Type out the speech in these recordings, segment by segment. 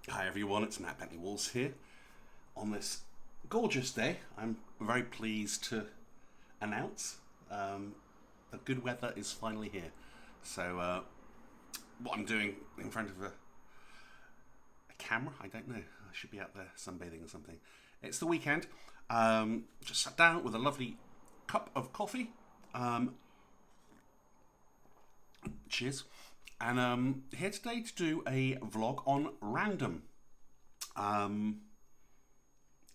Hi everyone, it's Matt Bentley-Walls here. On this gorgeous day, I'm very pleased to announce that good weather is finally here. So what I'm doing in front of a camera, I don't know. I should be out there sunbathing or something. It's the weekend. Just sat down with a lovely cup of coffee. Cheers. And here today to do a vlog on random.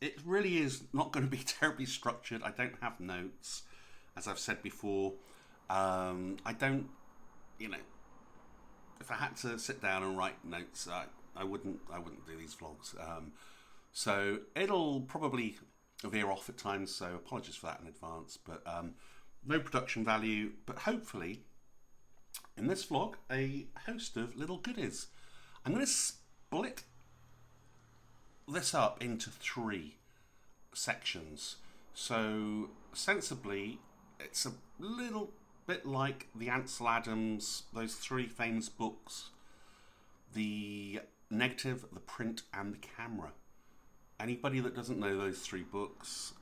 It really is not going to be terribly structured. I don't have notes, as I've said before. I don't, you know, if I had to sit down and write notes, I wouldn't do these vlogs. So it'll probably veer off at times. So apologies for that in advance. But no production value. But hopefully, in this vlog, a host of little goodies. I'm going to split this up into 3 sections. So sensibly, it's a little bit like the Ansel Adams, those 3 famous books: the negative, the print, and the camera. Anybody that doesn't know those 3 books,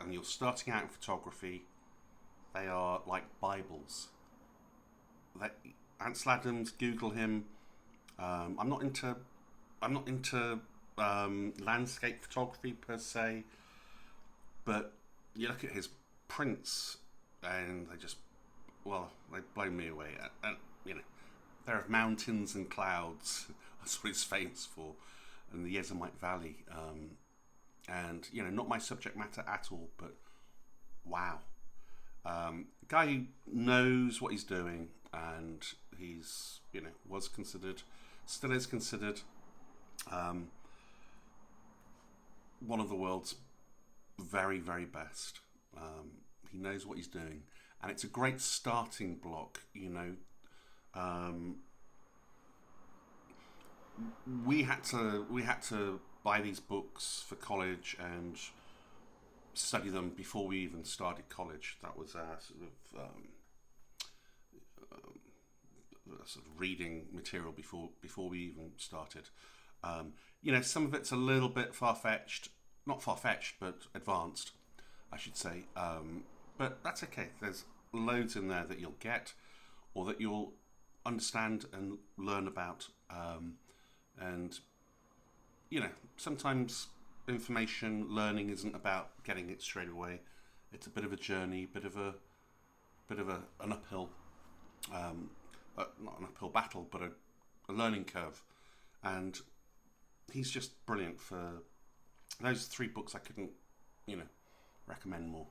and you're starting out in photography, they are like Bibles. Ansel Adams, Google him. I'm not into landscape photography per se, but you look at his prints and they blow me away. And you know, they're of mountains and clouds. That's what he's famous for, and the Yosemite Valley. And you know, not my subject matter at all, but wow. Guy who knows what he's doing, and he's, you know, was considered, still is considered, one of the world's very, very best. He knows what he's doing, and it's a great starting block. You know, we had to buy these books for college and study them before we even started college. That was our sort of reading material before we even started. You know, some of it's a little bit far-fetched, not far-fetched, but advanced, I should say. But that's okay. There's loads in there that you'll get, or that you'll understand and learn about. And you know, sometimes information learning isn't about getting it straight away. It's a bit of a journey, bit of an uphill, not an uphill battle, but a learning curve. And he's just brilliant. For those 3 books, I couldn't, you know, recommend more.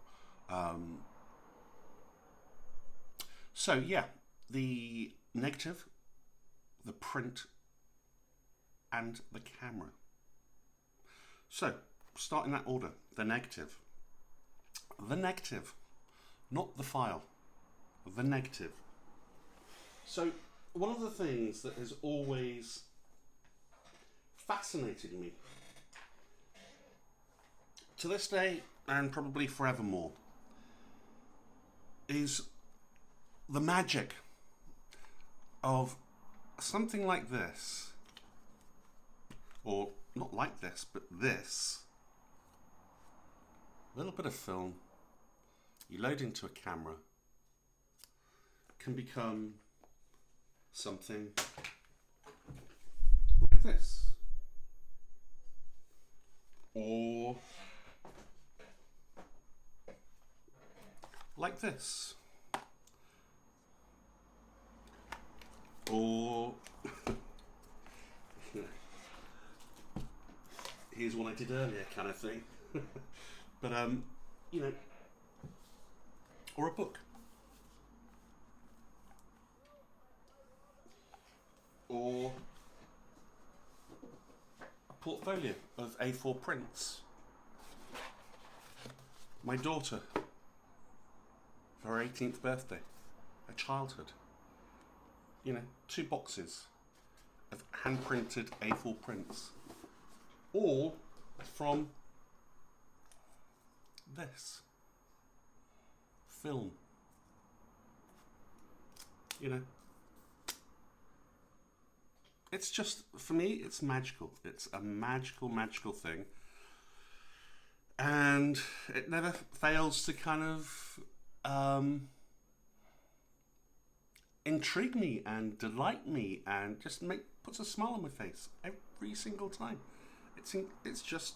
So yeah, the negative, the print, and the camera. So, start in that order. The negative. The negative. Not the file. The negative. So, one of the things that has always fascinated me, to this day and probably forevermore, is the magic of something like this, or not like this, but this. A little bit of film you load into a camera can become something like this, or like this, or here's one I did earlier kind of thing. But you know, or a book, or a portfolio of A4 prints. My daughter, for her 18th birthday, her childhood, you know, 2 boxes of hand-printed A4 prints, all from this film. You know, it's just, for me, it's magical. It's a magical, magical thing. And it never fails to kind of intrigue me and delight me and just puts a smile on my face every single time. It's just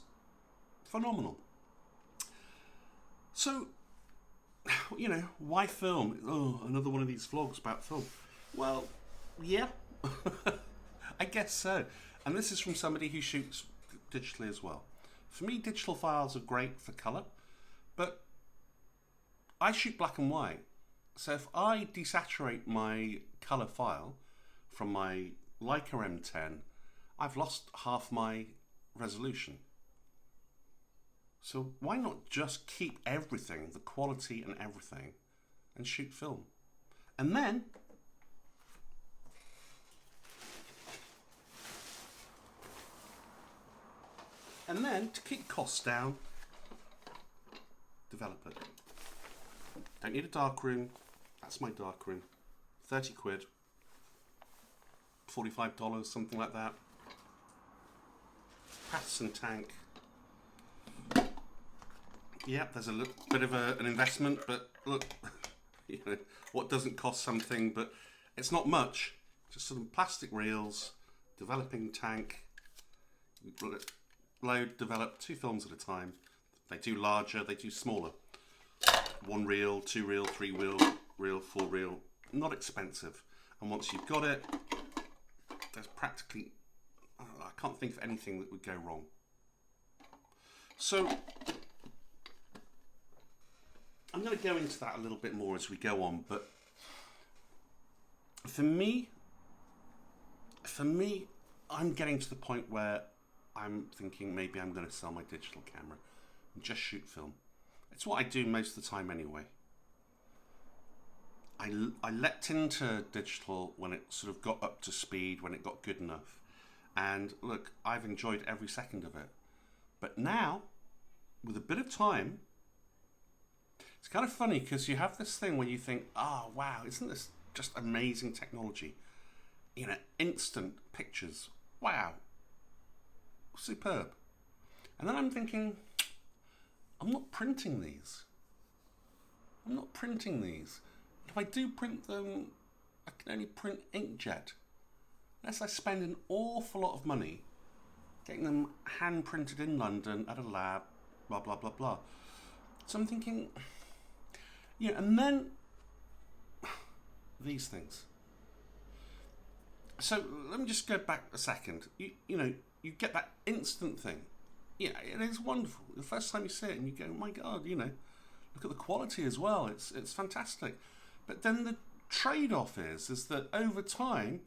phenomenal. So, you know, why film? Oh, another one of these vlogs about film. Well, yeah, I guess so. And this is from somebody who shoots digitally as well. For me, digital files are great for colour, but I shoot black and white. So if I desaturate my colour file from my Leica M10, I've lost half my resolution. So why not just keep everything, the quality and everything, and shoot film? And then to keep costs down, develop it. Don't need a dark room. That's my dark room. 30 quid. $45, something like that. Patterson tank. Yeah, there's a little bit of an investment, but look, you know, what doesn't cost something, but it's not much. Just some plastic reels, developing tank, load, develop 2 films at a time. They do larger, they do smaller. 1 reel, 2 reel, 3 reel, 4 reel, not expensive. And once you've got it, there's practically, I can't think of anything that would go wrong. So, I'm going to go into that a little bit more as we go on, but for me, I'm getting to the point where I'm thinking maybe I'm going to sell my digital camera and just shoot film. It's what I do most of the time anyway. I leapt into digital when it sort of got up to speed, when it got good enough. And look, I've enjoyed every second of it. But now, with a bit of time, it's kind of funny because you have this thing where you think, oh, wow, isn't this just amazing technology? You know, instant pictures. Wow. Superb. And then I'm thinking, I'm not printing these. I'm not printing these. If I do print them, I can only print inkjet. Unless I spend an awful lot of money getting them hand printed in London at a lab, blah, blah, blah, blah. So I'm thinking, yeah, and then these things. So let me just go back a second. You know, you get that instant thing. Yeah, it is wonderful. The first time you see it and you go, oh my God, you know, look at the quality as well. It's fantastic. But then the trade-off is that over time,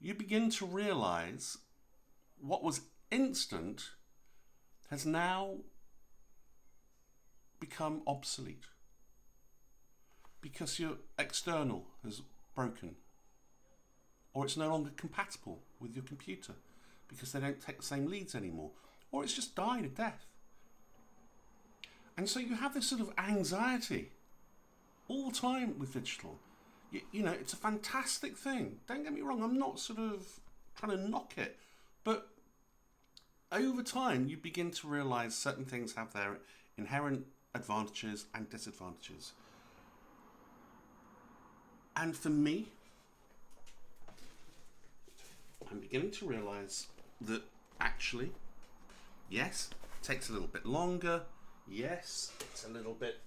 you begin to realize what was instant has now become obsolete because your external has broken, or it's no longer compatible with your computer because they don't take the same leads anymore, or it's just died a death. And so you have this sort of anxiety all the time with digital. You know, it's a fantastic thing. Don't get me wrong, I'm not sort of trying to knock it, but over time you begin to realize certain things have their inherent advantages and disadvantages. And for me, I'm beginning to realize that actually, yes, it takes a little bit longer. Yes, it's a little bit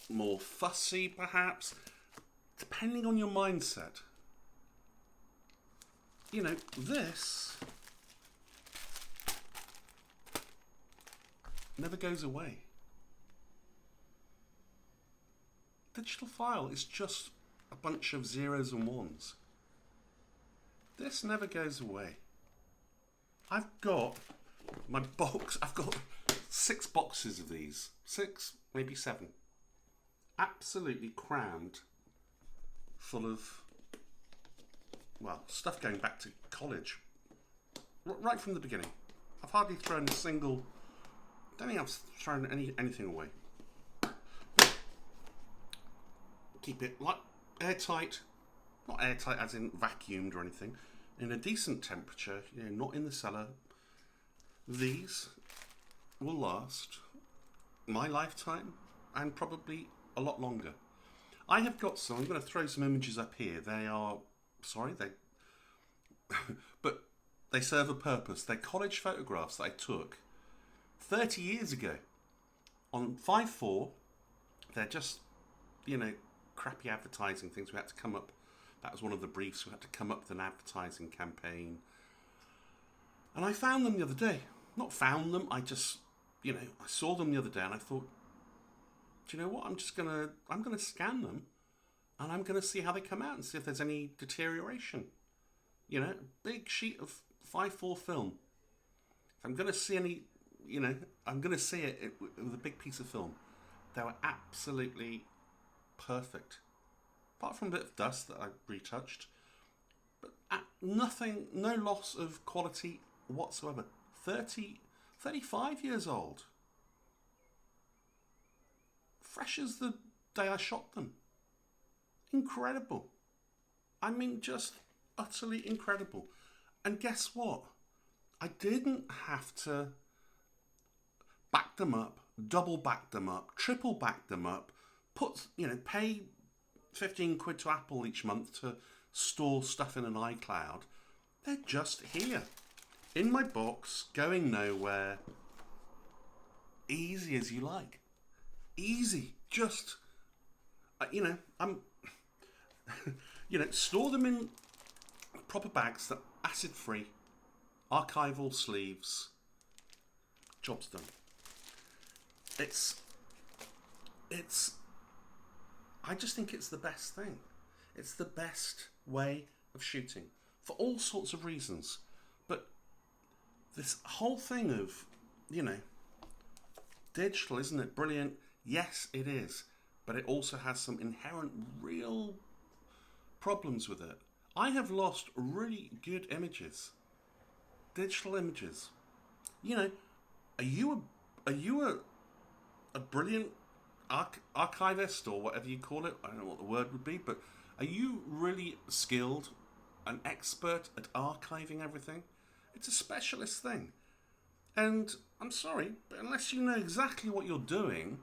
more fussy, perhaps, depending on your mindset. You know, this never goes away. Digital file is just a bunch of zeros and ones. This never goes away. I've got my box, I've got 6 boxes of these. 6, maybe 7. Absolutely crammed full of, well, stuff going back to college. Right from the beginning. I've hardly thrown a single, don't think I've thrown anything away. Keep it like airtight, not airtight as in vacuumed or anything, in a decent temperature, you know, not in the cellar, these will last my lifetime and probably a lot longer. I have got some, I'm going to throw some images up here. They are, sorry, but they serve a purpose. They're college photographs that I took 30 years ago on 5/4. They're just, you know, crappy advertising things. We had to come up, that was one of the briefs, we had to come up with an advertising campaign. And I found them the other day. Not found them, I just, you know, I saw them the other day and I thought, do you know what, I'm going to scan them and I'm going to see how they come out and see if there's any deterioration. You know, big sheet of 5/4 film. If I'm going to see any, you know, I'm going to see it with a big piece of film. They were absolutely perfect. Apart from a bit of dust that I retouched. But nothing, no loss of quality whatsoever. 35 years old. Fresh as the day I shot them. Incredible. I mean, just utterly incredible. And guess what? I didn't have to back them up, double back them up, triple back them up, pay 15 quid to Apple each month to store stuff in an iCloud. They're just here. In my box, going nowhere. Easy as you like. Easy. Just, store them in proper bags that are acid free, archival sleeves. Job's done. I just think it's the best thing. It's the best way of shooting for all sorts of reasons. But this whole thing of, digital, isn't it brilliant? Yes, it is. But it also has some inherent real problems with it. I have lost really good images. Digital images. Are you a brilliant archivist or whatever you call it? I don't know what the word would be, but are you really skilled, an expert at archiving everything? It's a specialist thing. And I'm sorry, but unless you know exactly what you're doing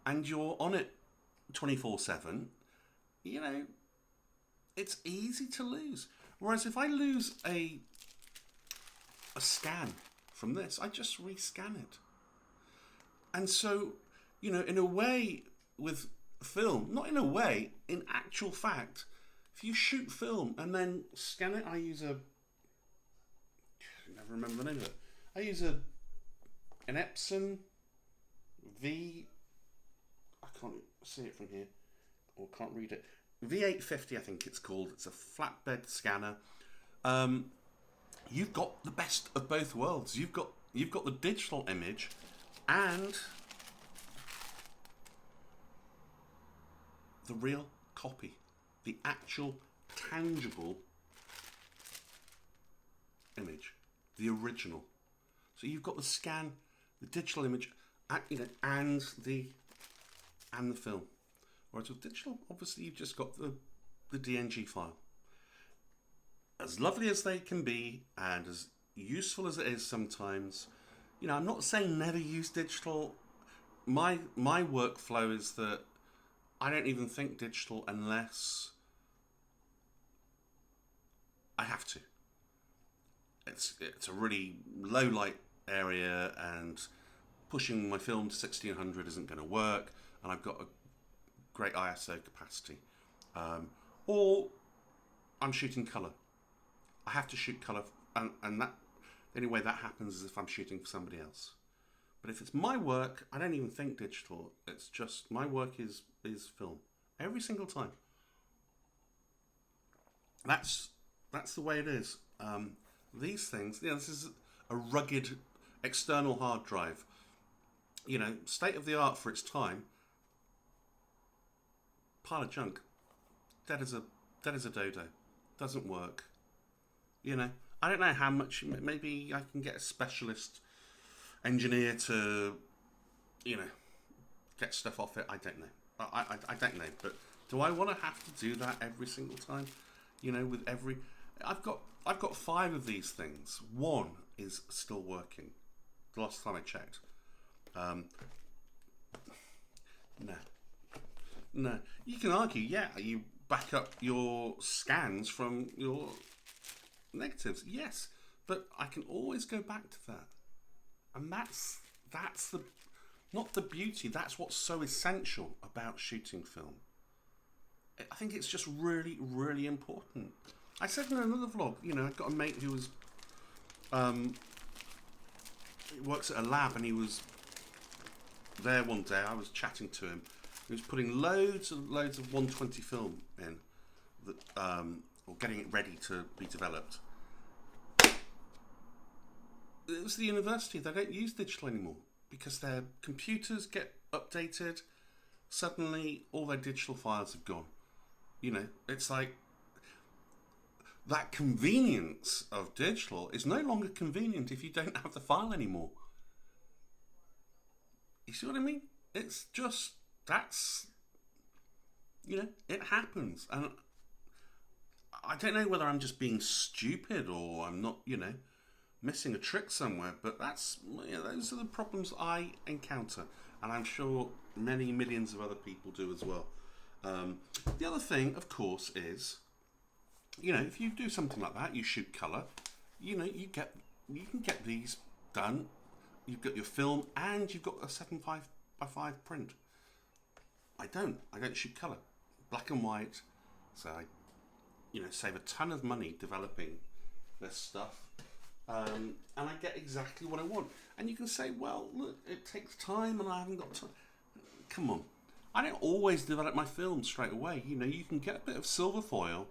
and you're on it 24/7, it's easy to lose. Whereas if I lose a scan from this, I just rescan it. And so, in a way with film, not in a way, in actual fact, if you shoot film and then scan it, I never remember the name of it. I use an Epson V, I can't see it from here, or can't read it. V850, I think it's called. It's a flatbed scanner. You've got the best of both worlds. You've got the digital image and the real copy, the actual tangible image, the original. So you've got the scan, the digital image, and the film. Whereas with digital, obviously you've just got the DNG file. As lovely as they can be, and as useful as it is sometimes, I'm not saying never use digital. My workflow is that I don't even think digital unless I have to. It's a really low light area, and pushing my film to 1600 isn't going to work, and I've got a great ISO capacity. Or I'm shooting colour. I have to shoot colour, and that the only way that happens is if I'm shooting for somebody else. But if it's my work, I don't even think digital. It's just my work is film every single time. That's the way it is. These things, this is a rugged external hard drive. State of the art for its time. Pile of junk. Dead as a dodo. Doesn't work. I don't know how much. Maybe I can get a specialist engineer to, get stuff off it. I don't know. I don't know. But do I want to have to do that every single time? You know, with every, I've got 5 of these things. One is still working. The last time I checked. No. You can argue, yeah, you back up your scans from your negatives, yes, but I can always go back to that, and that's the not the beauty. That's what's so essential about shooting film. I think it's just really, really important. I said in another vlog, you know, I've got a mate who was he works at a lab, and he was there one day. I was chatting to him. He was putting loads of 120 film in, that, or getting it ready to be developed. It was the university. They don't use digital anymore because their computers get updated. Suddenly, all their digital files have gone. You know, it's like that convenience of digital is no longer convenient if you don't have the file anymore. You see what I mean? It's just, that's, you know, it happens. And I don't know whether I'm just being stupid or I'm not, you know, missing a trick somewhere, but that's, you know, those are the problems I encounter, and I'm sure many millions of other people do as well. The other thing, of course, is, you know, if you do something like that, you shoot colour, you know, you can get these done. You've got your film and you've got a 7.5x5 print. I don't shoot colour, black and white. So I, you know, save a ton of money developing this stuff, and I get exactly what I want. And you can say, well, look, it takes time and I haven't got time. Come on, I don't always develop my film straight away. You know, you can get a bit of silver foil,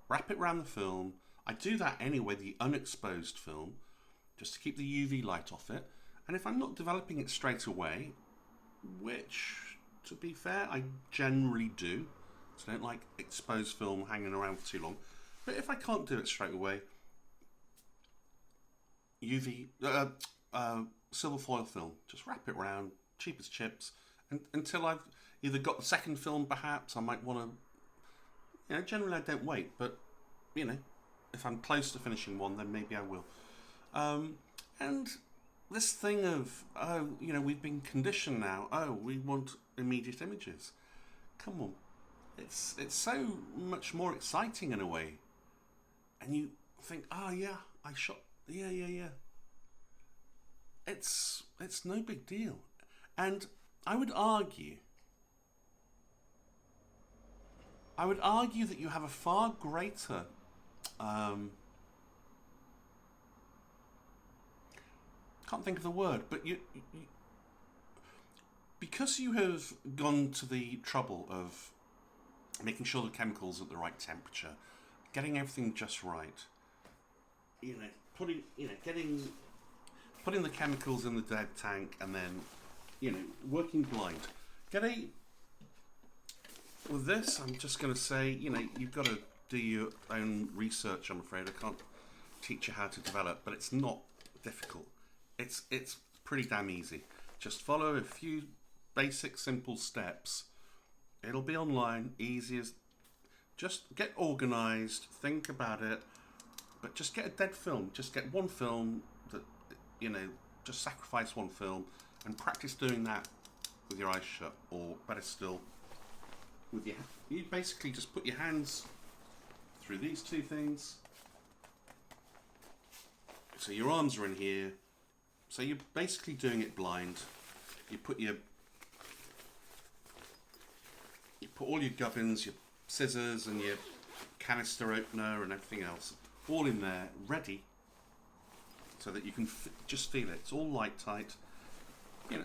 wrap it around the film. I do that anyway, the unexposed film, just to keep the UV light off it. And if I'm not developing it straight away, which, to be fair, I generally do, so I don't like exposed film hanging around for too long, but if I can't do it straight away, silver foil film, just wrap it around, cheap as chips, and until I've either got the second film, perhaps I might want to, you know, generally I don't wait, but, you know, if I'm close to finishing one, then maybe I will. And this thing of, oh, you know, we've been conditioned now, oh, we want immediate images. Come on. It's so much more exciting in a way. And you think, oh yeah, I shot, yeah. It's no big deal. And I would argue that you have a far greater can't think of the word, but you because you have gone to the trouble of making sure the chemicals are at the right temperature, getting everything just right, you know, putting the chemicals in the dead tank, and then, you know, working blind. With this, I'm just going to say, you know, you've got to do your own research, I'm afraid. I can't teach you how to develop, but it's not difficult. It's pretty damn easy. Just follow a few basic, simple steps. It'll be online, easy as, just get organised, think about it, but just get a dead film. Just get one film that, you know, just sacrifice one film and practice doing that with your eyes shut, or better still, with your, you basically just put your hands through these two things. So your arms are in here. So you're basically doing it blind. You put all your gubbins, your scissors and your canister opener and everything else all in there, ready, so that you can just feel it. It's all light tight. You know,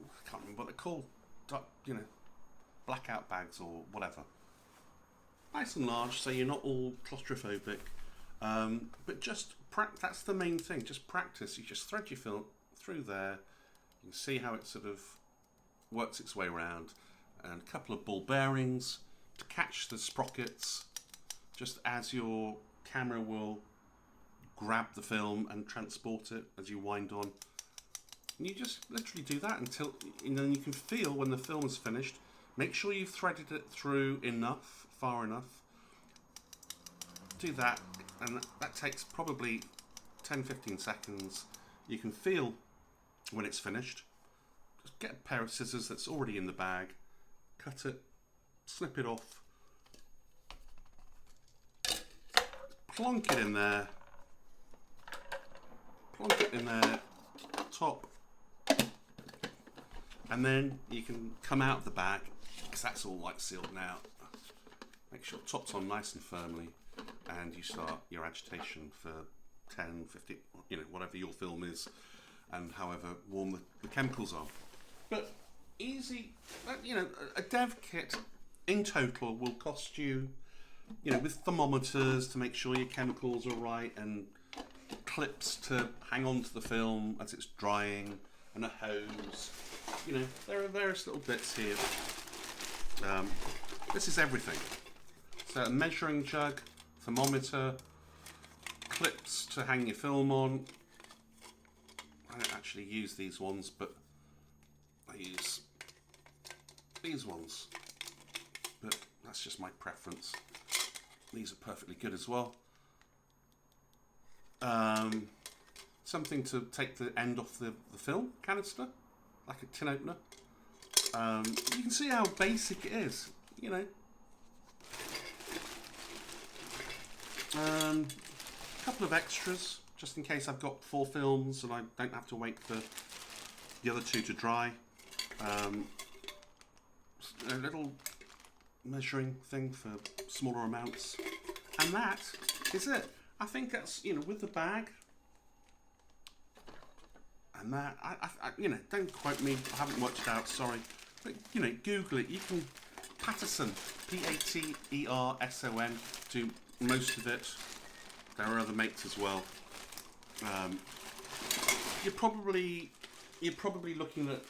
I can't remember what they're called. You know, blackout bags or whatever. Nice and large, so you're not all claustrophobic. But just that's the main thing. Just practice. You just thread your film through there. You can see how it sort of works its way around, and a couple of ball bearings to catch the sprockets, just as your camera will grab the film and transport it as you wind on. And you just literally do that until, and then you can feel when the film is finished. Make sure you've threaded it through enough, far enough. do that, and that takes probably 10-15 seconds. You can feel when it's finished. Just get a pair of scissors that's already in the bag, cut it, slip it off, plonk it in there, top, and then you can come out of the bag, because that's all like sealed now. Make sure top's on nice and firmly, and you start your agitation for 10, 15, whatever your film is, and however warm the chemicals are. But easy, a dev kit in total will cost you, with thermometers to make sure your chemicals are right, and clips to hang on to the film as it's drying, and a hose. There are various little bits here. This is everything. So a measuring jug, thermometer, clips to hang your film on. I don't actually use these ones, but I use these ones. But that's just my preference. These are perfectly good as well. Something to take the end off the film canister, like a tin opener. You can see how basic it is, A couple of extras, just in case I've got 4 films and I don't have to wait for the other 2 to dry. A little measuring thing for smaller amounts. And that is it. I think that's, with the bag. And that, don't quote me, I haven't worked it out, sorry. But, Google it. You can, Patterson, P-A-T-E-R-S-O-N, do most of it. There are other mates as well. You're probably looking at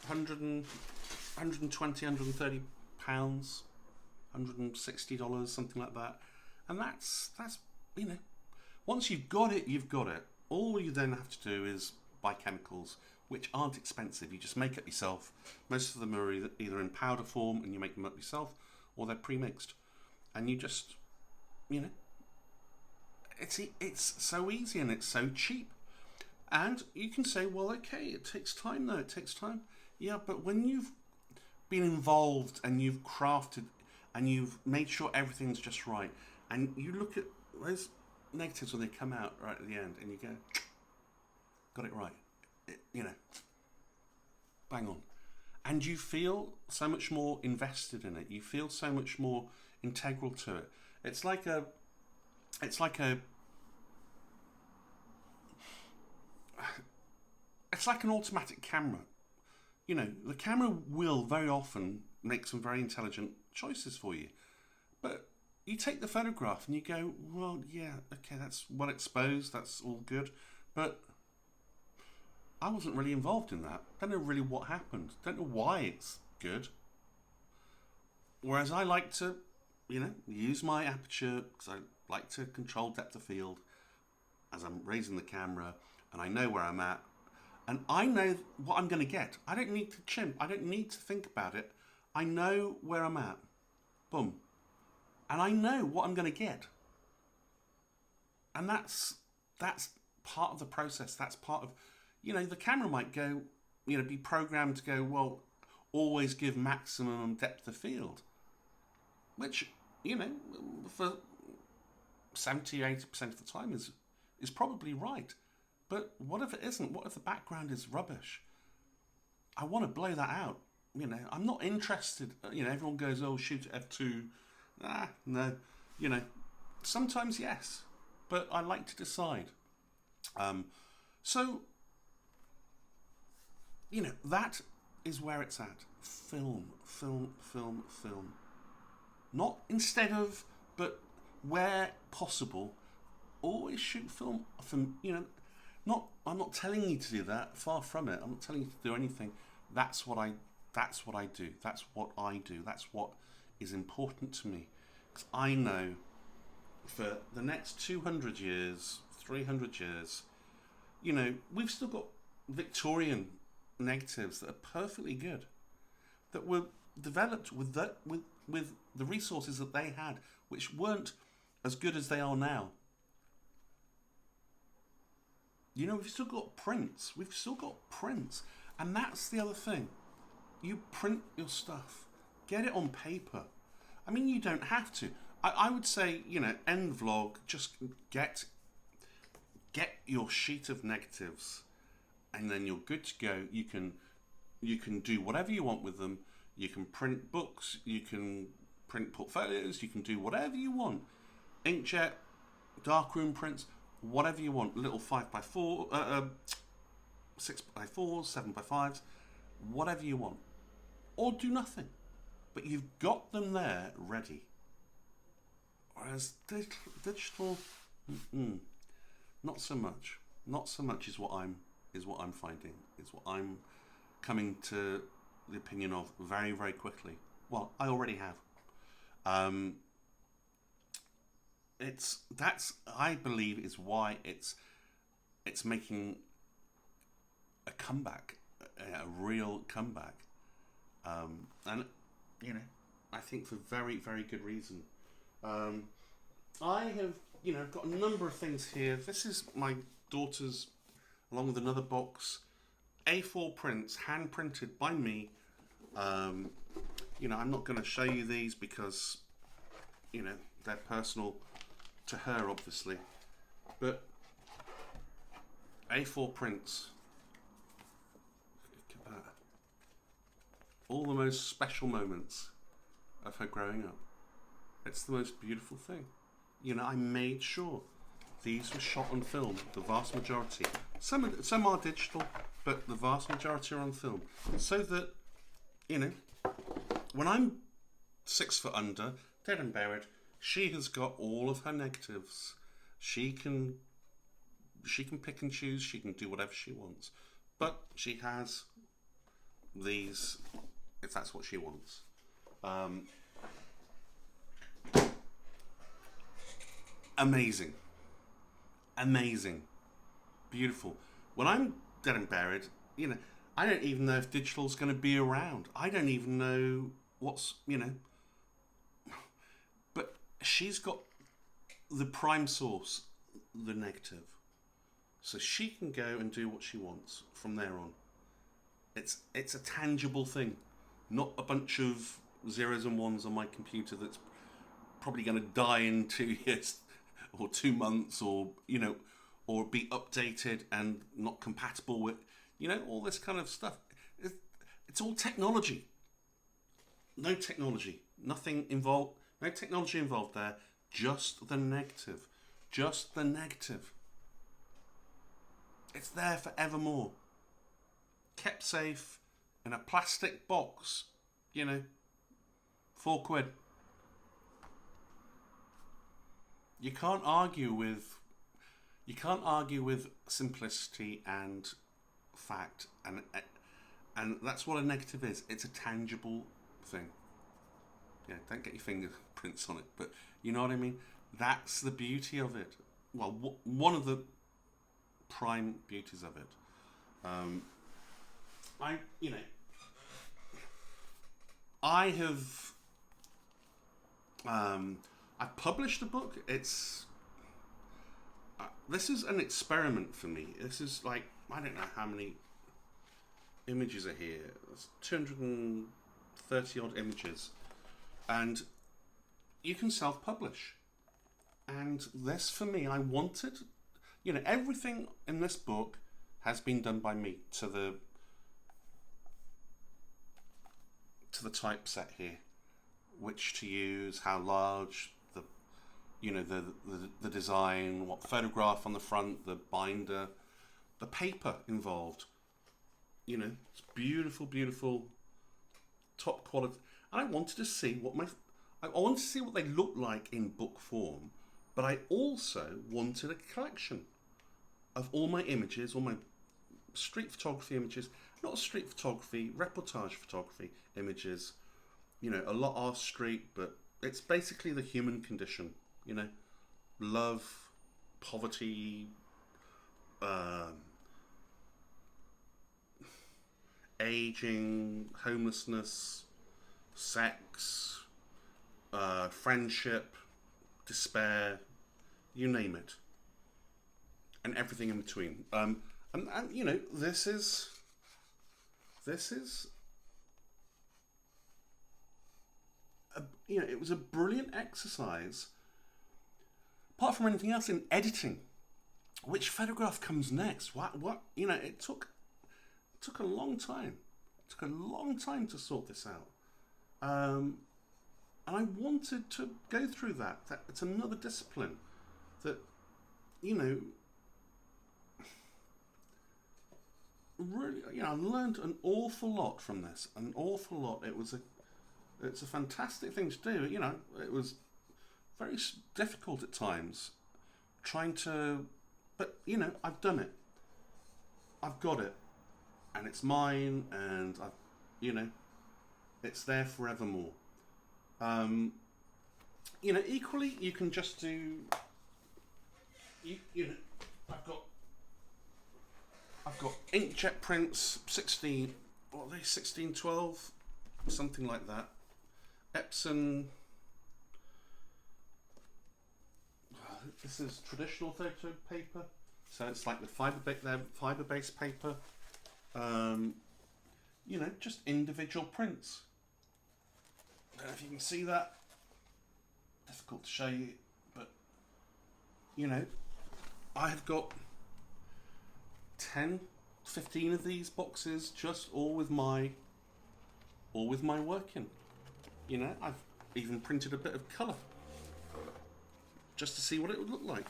120, 130 pounds, $160, something like that. And that's once you've got it, you've got it. All you then have to do is buy chemicals, which aren't expensive. You just make it yourself. Most of them are either in powder form and you make them up yourself, or they're pre-mixed. And you just, it's so easy and it's so cheap. And you can say, well, okay, it takes time though, it takes time. Yeah, but when you've been involved and you've crafted and you've made sure everything's just right, and you look at those negatives when they come out right at the end and you go, got it right, bang on. And you feel so much more invested in it. You feel so much more integral to it. It's like an automatic camera. The camera will very often make some very intelligent choices for you. But you take the photograph and you go, well, yeah, okay, that's well exposed, that's all good. But I wasn't really involved in that. Don't know really what happened. Don't know why it's good. Whereas I like to, use my aperture, because I like to control depth of field as I'm raising the camera, and I know where I'm at, and I know what I'm going to get. I don't need to chimp. I don't need to think about it. I know where I'm at. Boom. And I know what I'm going to get. And that's part of the process. That's part of, the camera might go, be programmed to go, well, always give maximum depth of field, which, for 70-80% of the time is probably right. But what if it isn't? What if the background is rubbish? I want to blow that out. I'm not interested. Everyone goes, oh, shoot at f2. No. Sometimes yes, but I like to decide. So, that is where it's at. Film. Not instead of, but where possible, always shoot film. I'm not telling you to do that. Far from it. I'm not telling you to do anything. That's what I do. That's what I do. That's what is important to me. Because I know for the next 200 years, 300 years, we've still got Victorian negatives that are perfectly good, that were developed with the resources that they had which weren't as good as they are now. You know, we've still got prints. We've still got prints. And that's the other thing. You print your stuff. Get it on paper. I mean, you don't have to. I would say, you know, end vlog, just get your sheet of negatives, and then you're good to go. You can do whatever you want with them. You can print books, you can print portfolios, you can do whatever you want. Inkjet, darkroom prints, whatever you want. Little 5x4, 6x4s, 7x5s, whatever you want. Or do nothing. But you've got them there ready. Whereas digital, not so much. Not so much is what I'm finding. Is what I'm coming to the opinion of very, very quickly. Well, I already have. I believe is why it's making a comeback, a real comeback, and you know, I think for very, very good reason. I have, you know, got a number of things here. This is my daughter's, along with another box, A4 prints, hand printed by me. You know, I'm not going to show you these because, you know, they're personal to her, obviously. But A4 prints. Look at that. All the most special moments of her growing up. It's the most beautiful thing. You know, I made sure these were shot on film, the vast majority. Some are digital, but the vast majority are on film. So that, you know, when I'm 6 foot under, dead and buried, she has got all of her negatives. She can pick and choose, she can do whatever she wants. But she has these, if that's what she wants. Amazing. Amazing. Beautiful. When I'm dead and buried, you know, I don't even know if digital's going to be around. I don't even know what's, you know. But she's got the prime source, the negative. So she can go and do what she wants from there on. It's a tangible thing, not a bunch of zeros and ones on my computer that's probably going to die in 2 years or 2 months, or, you know, or be updated and not compatible with, you know, all this kind of stuff. It's all technology. No technology. Nothing involved. No technology involved there. Just the negative. Just the negative. It's there forevermore. Kept safe in a plastic box. You know, £4. You can't argue with simplicity and fact, and that's what a negative is. It's a tangible thing. Yeah, don't get your fingerprints on it, but you know what I mean. That's the beauty of it. Well, one of the prime beauties of it. I have. I've published a book. It's this is an experiment for me. This is like, I don't know how many images are here. There's 230 odd images, and you can self-publish. And this, for me, I wanted, you know, everything in this book has been done by me to the typeset here, which to use, how large, the design, what photograph on the front, the binder, the paper involved. You know, it's beautiful, beautiful, top quality. And I wanted to see I wanted to see what they look like in book form, but I also wanted a collection of all my images, all my street photography images, not street photography, reportage photography images. You know, a lot are street, but it's basically the human condition. You know, love, poverty, aging, homelessness, sex, friendship, despair, you name it, and everything in between. And you know, this is you know, it was a brilliant exercise. Apart from anything else, in editing, which photograph comes next? What? You know, it took a long time. It took a long time to sort this out. And I wanted to go through that. It's another discipline that, you know, really, you know, I learned an awful lot from this. An awful lot. It's a fantastic thing to do. You know, it was very difficult at times trying to, but you know, I've done it. I've got it, and it's mine, and you know, it's there forevermore. You know, equally, you can just do. You know, I've got Inkjet Prints 16. What are they? 1612, something like that. Epson. This is traditional photo paper, so it's like the fiber-based paper. You know, just individual prints. I don't know if you can see that. Difficult to show you, but you know, I have got 10, 15 of these boxes, just all with my work in. You know, I've even printed a bit of colour just to see what it would look like.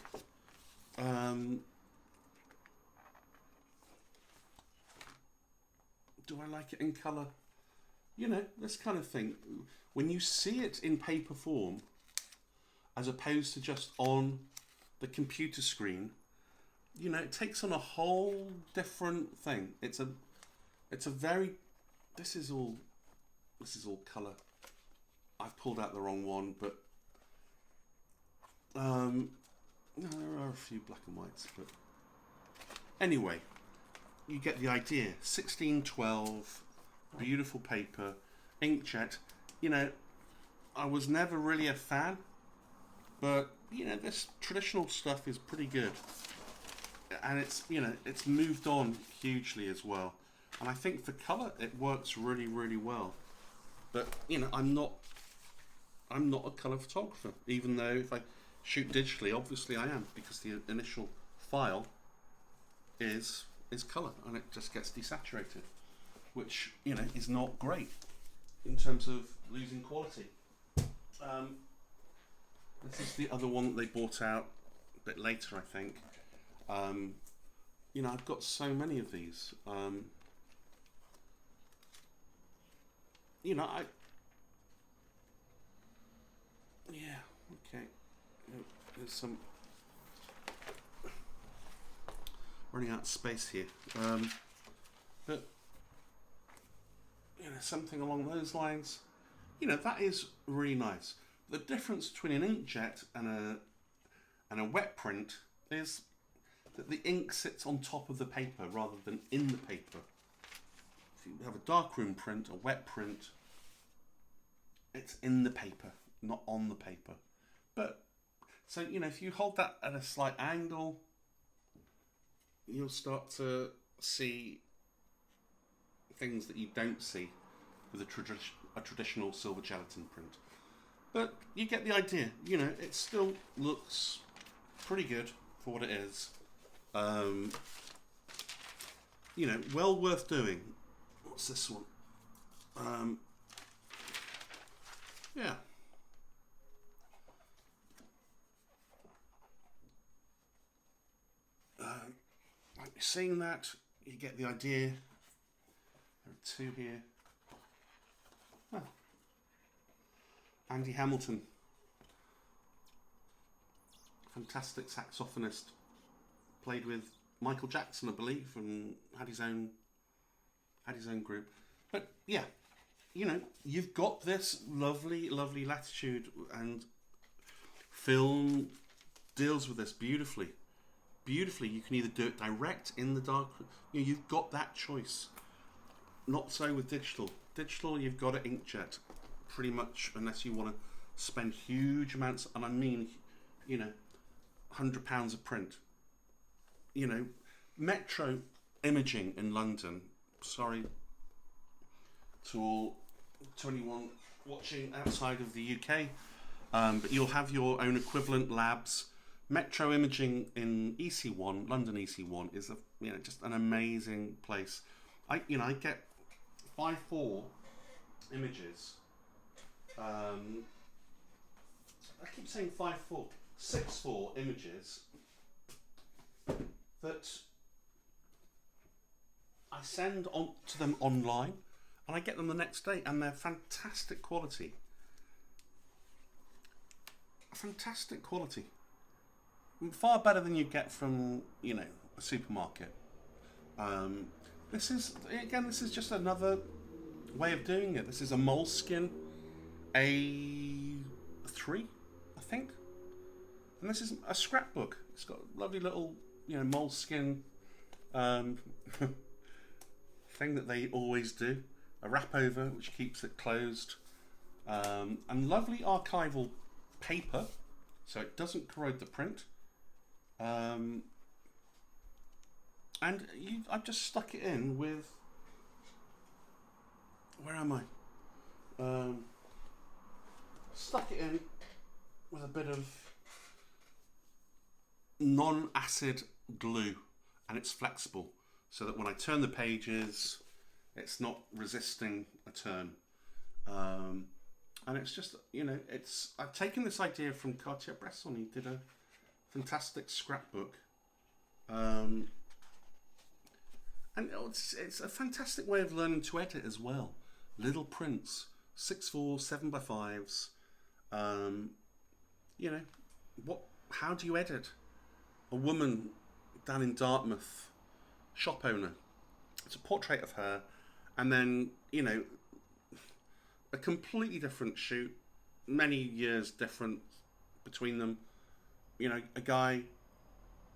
Do I like it in colour? You know, this kind of thing. When you see it in paper form, as opposed to just on the computer screen, you know, it takes on a whole different thing. It's a very, this is all colour. I've pulled out the wrong one, but no, there are a few black and whites, but anyway, you get the idea. 1612, beautiful paper, inkjet. You know, I was never really a fan, but you know, this traditional stuff is pretty good, and it's, you know, it's moved on hugely as well. And I think for colour, it works really, really well. But you know, I'm not a colour photographer, even though if I shoot digitally, obviously I am, because the initial file is colour and it just gets desaturated, which, you know, is not great in terms of losing quality. This is the other one that they bought out a bit later, I think. You know, I've got so many of these. You know, yeah, okay. There's some running out of space here, but you know, something along those lines. You know, that is really nice. The difference between an inkjet and a wet print is that the ink sits on top of the paper rather than in the paper. If you have a darkroom print, a wet print, it's in the paper, not on the paper. But so, you know, if you hold that at a slight angle, you'll start to see things that you don't see with a traditional silver gelatin print. But you get the idea. You know, it still looks pretty good for what it is. You know, well worth doing. What's this one? Yeah. Like seeing that, you get the idea. There are two here. Oh. Andy Hamilton, fantastic saxophonist, played with Michael Jackson, I believe, and had his own group. But yeah, you know, you've got this lovely, lovely latitude, and film deals with this beautifully. Beautifully, you can either do it direct in the dark. You know, you've got that choice. Not so with digital. Digital, you've got to inkjet, pretty much, unless you want to spend huge amounts, and I mean you know, £100 a print. You know, Metro Imaging in London. Sorry to anyone watching outside of the UK, but you'll have your own equivalent labs. Metro Imaging in EC1, London EC1, is just an amazing place. I get 5.4 images. I keep saying 5.4, 6.4 images that I send on to them online, and I get them the next day, and they're fantastic quality. Fantastic quality. Far better than you get from, a supermarket. This is just another way of doing it. This is a moleskin A3, I think. And this is a scrapbook. It's got a lovely little, moleskin thing that they always do. A wrap over, which keeps it closed. And lovely archival paper, so it doesn't corrode the print. And I've just stuck it in with, where am I? Stuck it in with a bit of non-acid glue, and it's flexible, so that when I turn the pages, it's not resisting a turn. And it's just, I've taken this idea from Cartier-Bresson. He did a fantastic scrapbook. And it's a fantastic way of learning to edit as well. Little prints, 6.4, 7x5s. How do you edit? A woman down in Dartmouth, shop owner. It's a portrait of her, and then, a completely different shoot, many years different between them. A guy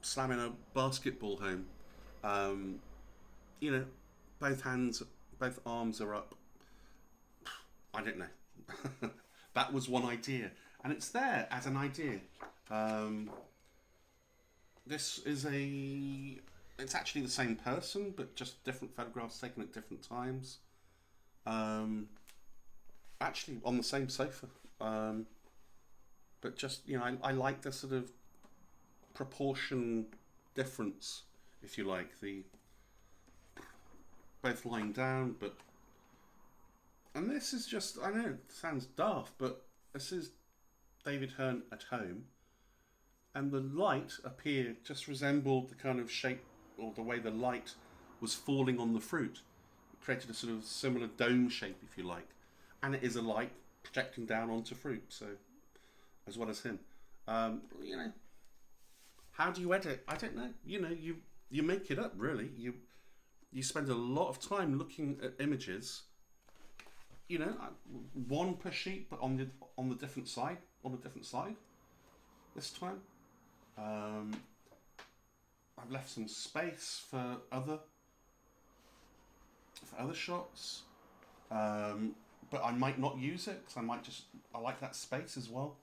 slamming a basketball home. Both arms are up. I don't know. That was one idea, and it's there as an idea. This is it's actually the same person, but just different photographs taken at different times. Actually on the same sofa. But just, I like the sort of proportion difference, if you like. Both lying down, and this is just, I know it sounds daft, but this is David Hearn at home, and the light up here just resembled the kind of shape, or the way the light was falling on the fruit. It created a sort of similar dome shape, if you like, and it is a light projecting down onto fruit, so as well as him. How do you edit? I don't know. You make it up, really. You spend a lot of time looking at images. One per sheet, but on the different side, this time. I've left some space for other shots, but I might not use it, because I like that space as well.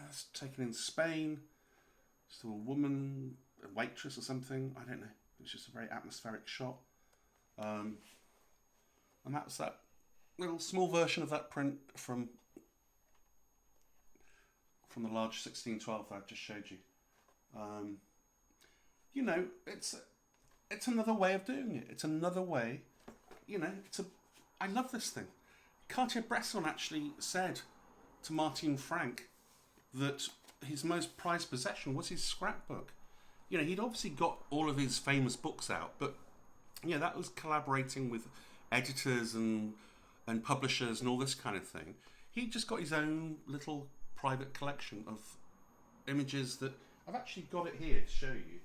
It's taken in Spain. Still a woman, a waitress or something. I don't know. It's just a very atmospheric shot. And that's that little small version of that print from the large 1612 that I've just showed you. It's another way of doing it. It's another way. I love this thing. Cartier-Bresson actually said to Martin Frank that his most prized possession was his scrapbook. He'd obviously got all of his famous books out, but that was collaborating with editors and publishers and all this kind of thing. He just got his own little private collection of images that I've actually got it here to show you.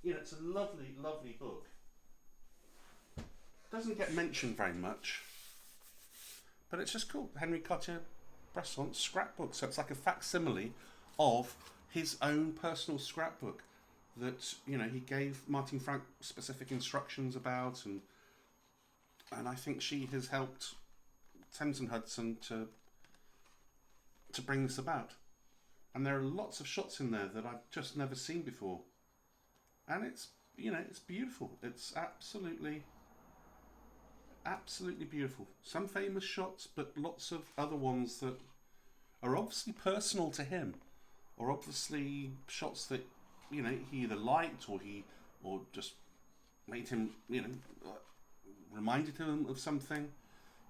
It's a lovely, lovely book. Doesn't get mentioned very much, but it's just cool. Henry Cartier-Bresson scrapbook. So it's like a facsimile of his own personal scrapbook that he gave Martin Frank specific instructions about, and I think she has helped Thames and Hudson to to bring this about. And there are lots of shots in there that I've just never seen before. And it's, it's beautiful. It's absolutely beautiful. Some famous shots, but lots of other ones that are obviously personal to him, or obviously shots that, he either liked or just made him, reminded him of something,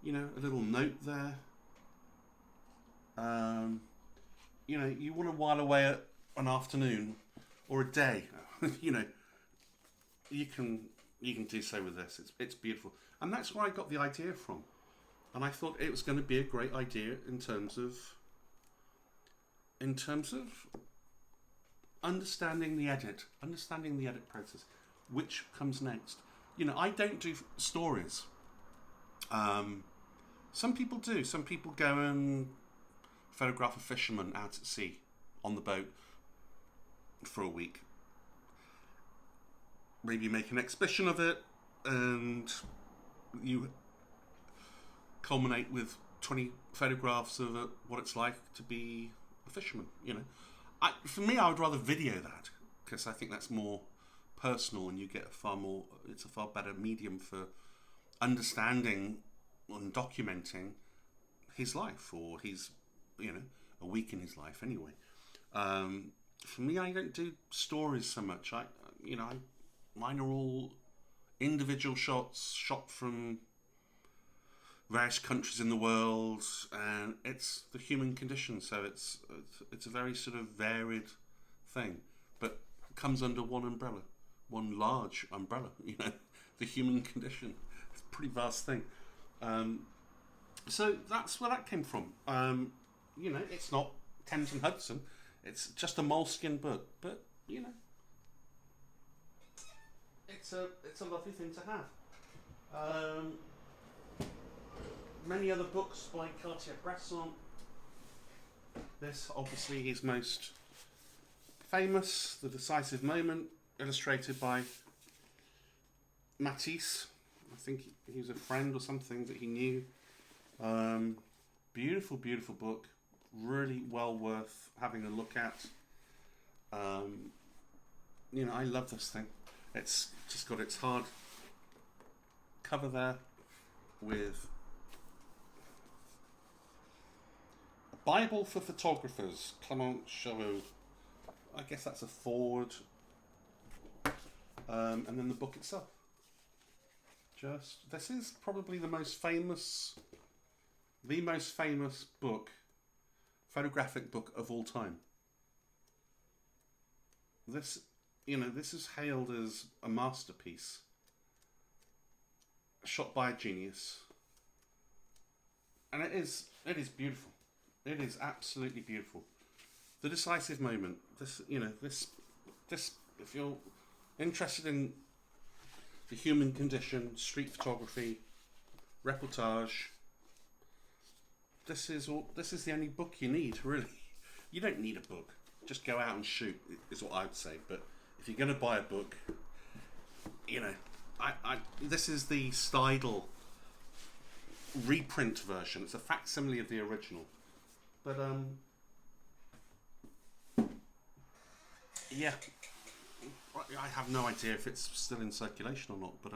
a little note there. You want to while away an afternoon or a day, you can do so with this. It's beautiful, and that's where I got the idea from. And I thought it was going to be a great idea in terms of understanding the edit process, which comes next. I don't do stories. Some people do. Some people go and photograph a fisherman out at sea on the boat for a week. Maybe make an exhibition of it, and you culminate with 20 photographs of what it's like to be a fisherman. For me, I would rather video that, because I think that's more personal, and you get it's a far better medium for understanding and documenting his life, or his, a week in his life anyway. For me, I don't do stories so much. Mine are all individual shots, shot from various countries in the world, and it's the human condition. So it's a very sort of varied thing, but comes under one umbrella, one large umbrella. The human condition. It's a pretty vast thing. So that's where that came from. It's not Thames and Hudson. It's just a moleskin book, but it's a lovely thing to have. Many other books by Cartier-Bresson. This, obviously, his most famous, The Decisive Moment, illustrated by Matisse. I think he was a friend or something that he knew. Beautiful, beautiful book. Really well worth having a look at. I love this thing. It's just got its hard cover there with a Bible for Photographers, Clement Chauveau. I guess that's a forward. And then the book itself. This is probably the most famous book, photographic book of all time. This is hailed as a masterpiece, shot by a genius, and it is beautiful. It is absolutely beautiful. The Decisive Moment. This, if you're interested in the human condition, street photography, reportage, this is the only book you need, really. You don't need a book. Just go out and shoot, is what I would say. But if you're going to buy a book, this is the Steidl reprint version. It's a facsimile of the original. But, yeah. I have no idea if it's still in circulation or not. But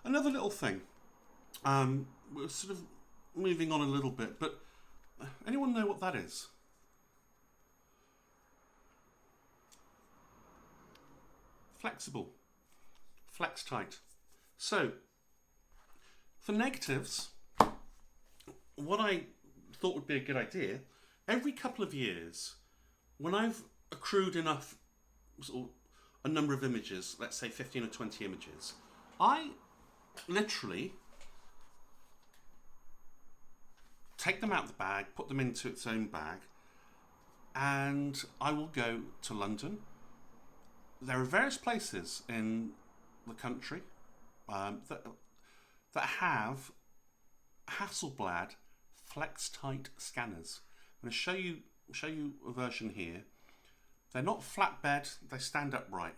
another little thing. We're sort of moving on a little bit, but anyone know what that is? Flexible. Flex tight. So, for negatives, what I thought would be a good idea, every couple of years, when I've accrued enough, a number of images, let's say 15 or 20 images, I literally take them out of the bag, put them into its own bag, and I will go to London. There are various places in the country that have Hasselblad flex-tight scanners. I'm going to show you a version here. They're not flatbed; they stand upright,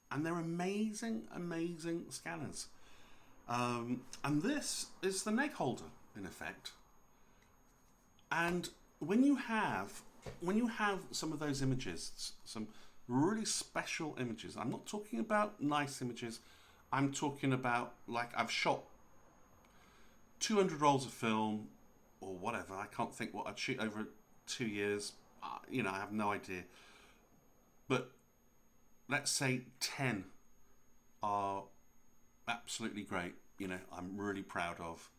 and they're amazing, amazing scanners. And this is the neg holder, in effect. And when you have some of those images, some really special images. I'm not talking about nice images. I'm talking about, like, I've shot 200 rolls of film or whatever. I can't think what I'd shoot over 2 years. I have no idea. But let's say 10 are absolutely great. I'm really proud of.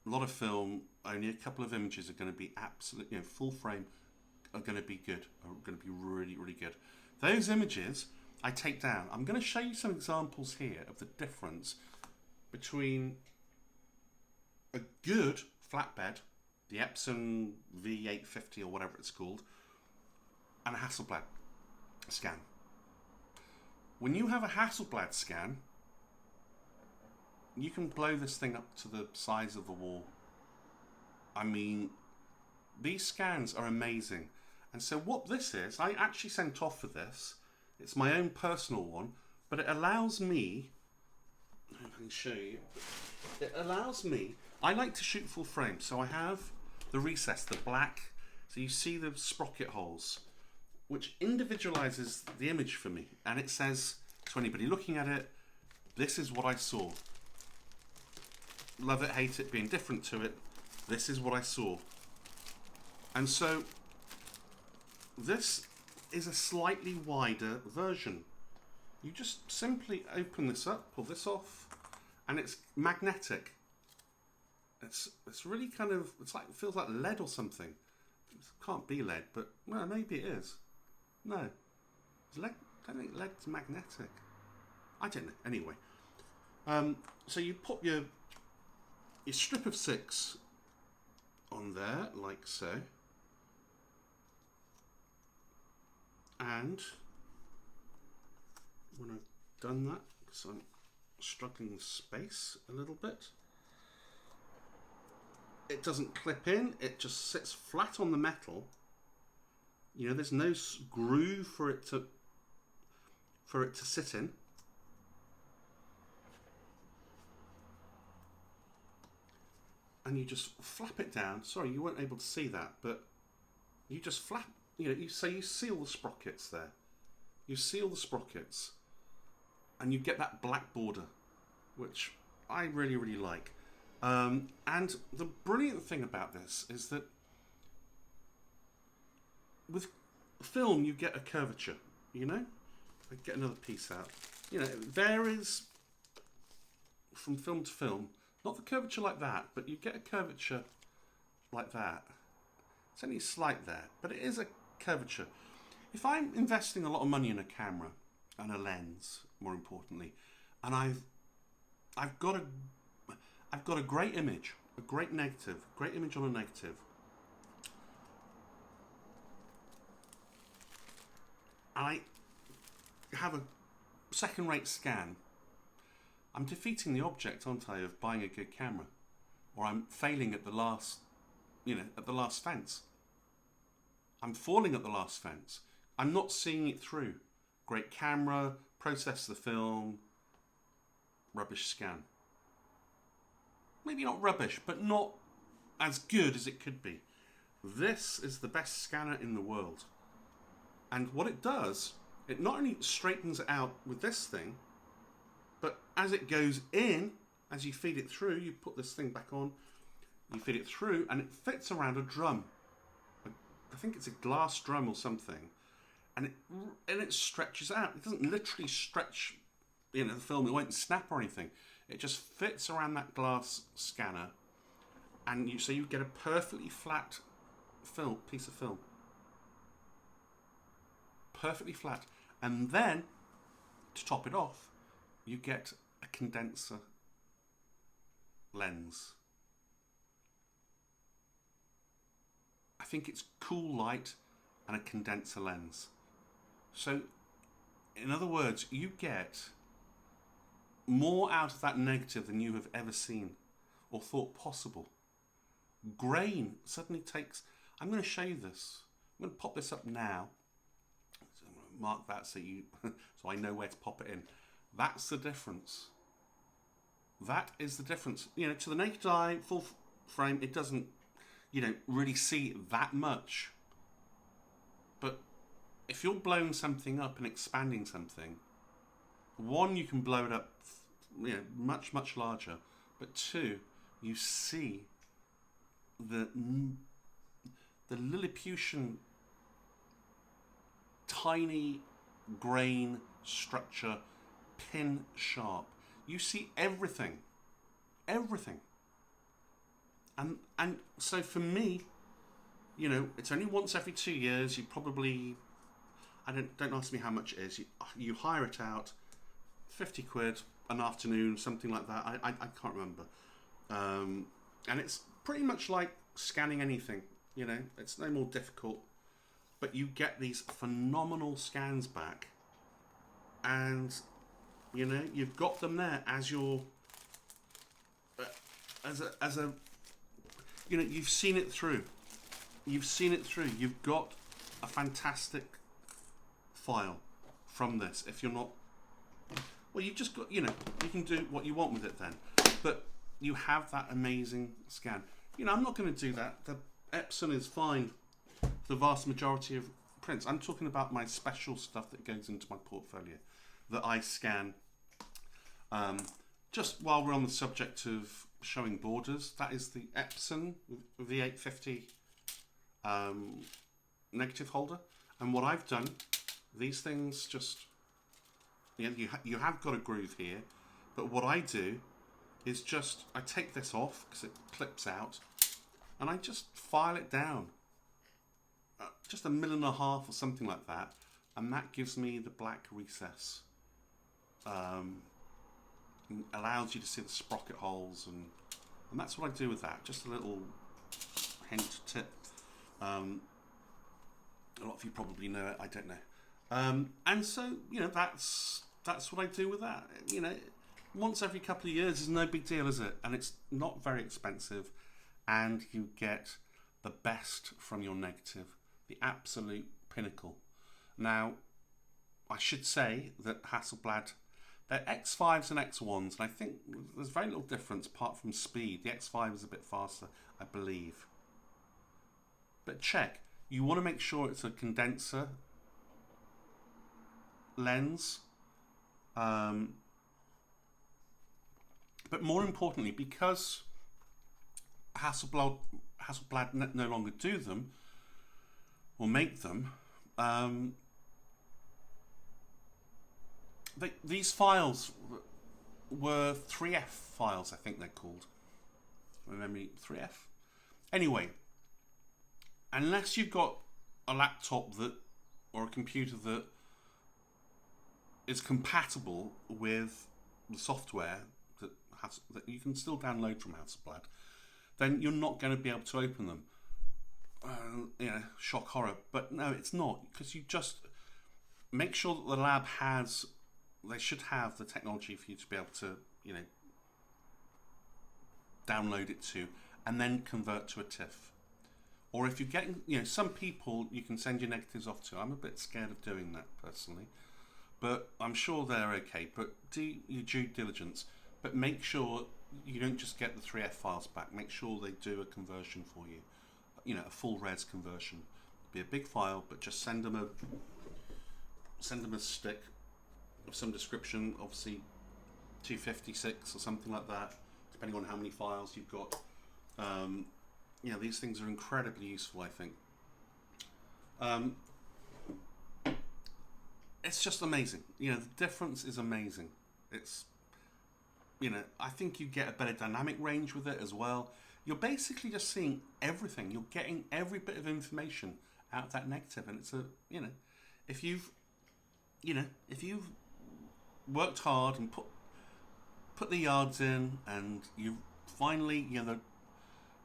A lot of film, only a couple of images are going to be absolutely, full frame, are going to be good, are going to be really, really good. Those images I take down. I'm going to show you some examples here of the difference between a good flatbed, the Epson V850 or whatever it's called, and a Hasselblad scan. When you have a Hasselblad scan, you can blow this thing up to the size of the wall. I mean, these scans are amazing. And so what this is, I actually sent off for this. It's my own personal one, but it allows me, I can show you, it allows me, I like to shoot full frame, so I have the recess, the black, so you see the sprocket holes, which individualizes the image for me, and it says to anybody looking at it, this is what I saw. Love it, hate it, being different to it, this is what I saw. And so this is a slightly wider version. You just simply open this up, pull this off, and it's magnetic. It's really kind of, it feels like lead or something. It can't be lead, but well, maybe it is. No, I don't think lead's magnetic. I don't know. Anyway, so you put your strip of 6 on there, like so. And when I've done that, because I'm struggling with space a little bit, it doesn't clip in, it just sits flat on the metal. There's no groove for it to sit in. And you just flap it down. Sorry, you weren't able to see that, but you just flap. You seal the sprockets there. You seal the sprockets, and you get that black border, which I really, really like. And the brilliant thing about this is that with film, you get a curvature. I get another piece out. It varies from film to film. Not the curvature like that, but you get a curvature like that. It's only slight there, but it is a curvature. If I'm investing a lot of money in a camera and a lens, more importantly, and I've got a great image, a great image on a negative, and I have a second-rate scan, I'm defeating the object, aren't I, of buying a good camera, or I'm failing at the last, at the last fence. I'm falling at the last fence. I'm not seeing it through. Great camera, process the film, rubbish scan. Maybe not rubbish, but not as good as it could be. This is the best scanner in the world. And what it does, it not only straightens it out with this thing, but as it goes in, as you feed it through, you put this thing back on, you feed it through, and it fits around a drum. I think it's a glass drum or something. And it stretches out. It doesn't literally stretch, the film. It won't snap or anything. It just fits around that glass scanner, and so you get a perfectly flat piece of film. Perfectly flat. And then, to top it off, you get a condenser lens. I think it's cool light and a condenser lens. So, in other words, you get more out of that negative than you have ever seen or thought possible. Grain suddenly takes... I'm going to show you this. I'm going to pop this up now. So I'm going to mark that so so I know where to pop it in. That's the difference. That is the difference. To the naked eye, full frame, it doesn't... you don't really see that much. But if you're blowing something up and expanding something, one, you can blow it up, much, much larger. But two, you see the Lilliputian tiny grain structure, pin sharp. You see everything. Everything. And so for me, it's only once every 2 years. You probably, don't ask me how much it is. You hire it out, 50 quid an afternoon, something like that. I can't remember. And it's pretty much like scanning anything. It's no more difficult. But you get these phenomenal scans back, and you've got them there as your as a you've seen it through. You've seen it through. You've got a fantastic file from this. If you're not, well, you've just got, you can do what you want with it then. But you have that amazing scan. I'm not going to do that. The Epson is fine for the vast majority of prints. I'm talking about my special stuff that goes into my portfolio that I scan. Just while we're on the subject of showing borders, that is the Epson V850 negative holder. And what I've done, these things just, you have got a groove here, but what I do is I take this off because it clips out, and I just file it down, just 1.5 mm or something like that, and that gives me the black recess. Allows you to see the sprocket holes, and that's what I do with that. Just a little hint, tip. A lot of you probably know it. I don't know. And so that's what I do with that. Once every couple of years is no big deal, is it? And it's not very expensive, and you get the best from your negative, the absolute pinnacle. Now, I should say that Hasselblad, they're X5s and X1s, and I think there's very little difference apart from speed. The X5 is a bit faster, I believe. But check, you want to make sure it's a condenser lens. But more importantly, because Hasselblad no longer do them or make them, these files were 3F files, I think they're called. Remember 3F? Anyway, unless you've got a laptop or a computer that is compatible with the software that you can still download from Hasselblad, then you're not going to be able to open them. Shock horror. But no, it's not, because you just make sure that the lab they should have the technology for you to be able to, download it to, and then convert to a TIFF. Or if you're getting, some people you can send your negatives off to. I'm a bit scared of doing that personally, but I'm sure they're okay. But do your due diligence. But make sure you don't just get the 3F files back. Make sure they do a conversion for you. A full res conversion. It'll be a big file, but just send them a stick of some description, obviously 256 or something like that, depending on how many files you've got. These things are incredibly useful, I think. It's just amazing. The difference is amazing. It's, I think you get a better dynamic range with it as well. You're basically just seeing everything. You're getting every bit of information out of that negative, and it's if you've worked hard and put the yards in, and you finally,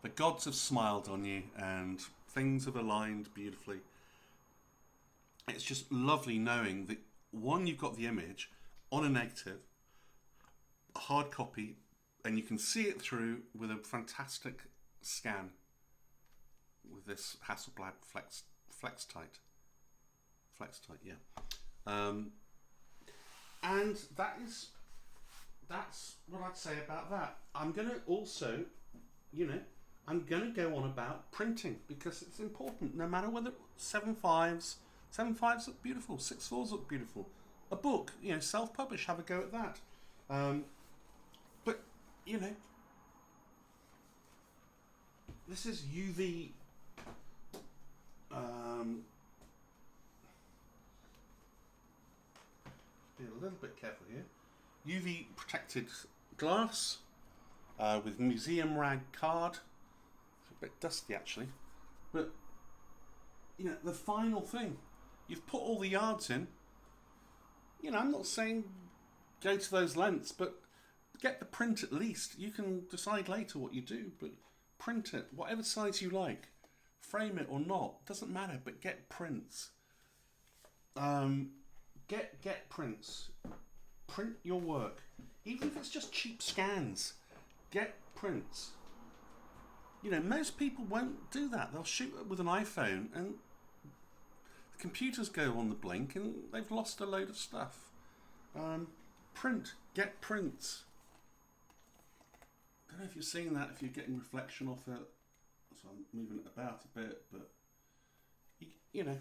the gods have smiled on you and things have aligned beautifully. It's just lovely knowing that, one, you've got the image on a negative, a hard copy, and you can see it through with a fantastic scan with this Hasselblad Flex Tight, yeah. And that's what I'd say about that. I'm going to also, I'm going to go on about printing because it's important. No matter whether 7.5s look beautiful, 6.4s look beautiful. A book, you know, self-publish, have a go at that. But you know, this is UV. Be a little bit careful here. UV protected glass with museum rag card. It's a bit dusty actually, but you know, the final thing, you've put all the yards in. You know, I'm not saying go to those lengths, but get the print at least. You can decide later what you do, but print it whatever size you like. Frame it or not, doesn't matter, but get prints. Get prints. Print your work. Even if it's just cheap scans, get prints. You know, most people won't do that. They'll shoot it with an iPhone and the computers go on the blink and they've lost a load of stuff. Print. Get prints. I don't know if you're seeing that, if you're getting reflection off it. So I'm moving it about a bit, but you know,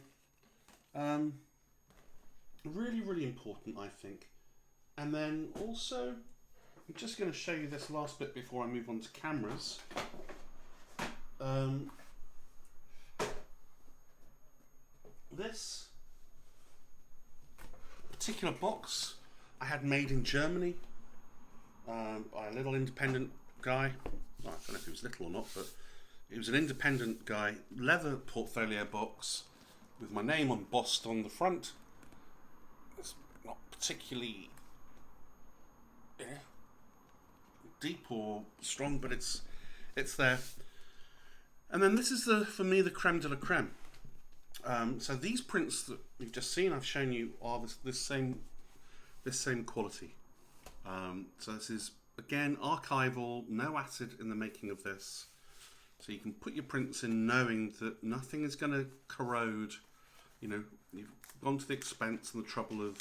really, really important, I think. And then also, I'm just going to show you this last bit before I move on to cameras. This particular box I had made in Germany by a little independent guy. Well, I don't know if he was little or not, but he was an independent guy. Leather portfolio box with my name embossed on the front. It's not particularly deep or strong, but it's there. And then this is for me the creme de la creme. So these prints that you've just seen, I've shown you, are this same quality. So this is again archival, no acid in the making of this. So you can put your prints in knowing that nothing is going to corrode. You know, you've gone to the expense and the trouble of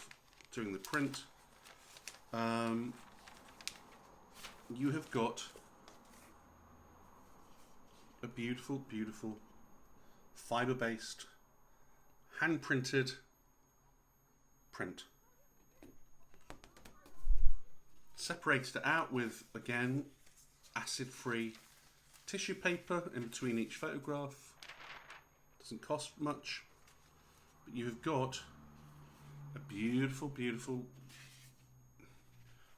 doing the print. You have got a beautiful, beautiful fibre-based, hand-printed print. Separated it out with, again, acid-free tissue paper in between each photograph. Doesn't cost much, but you've got a beautiful, beautiful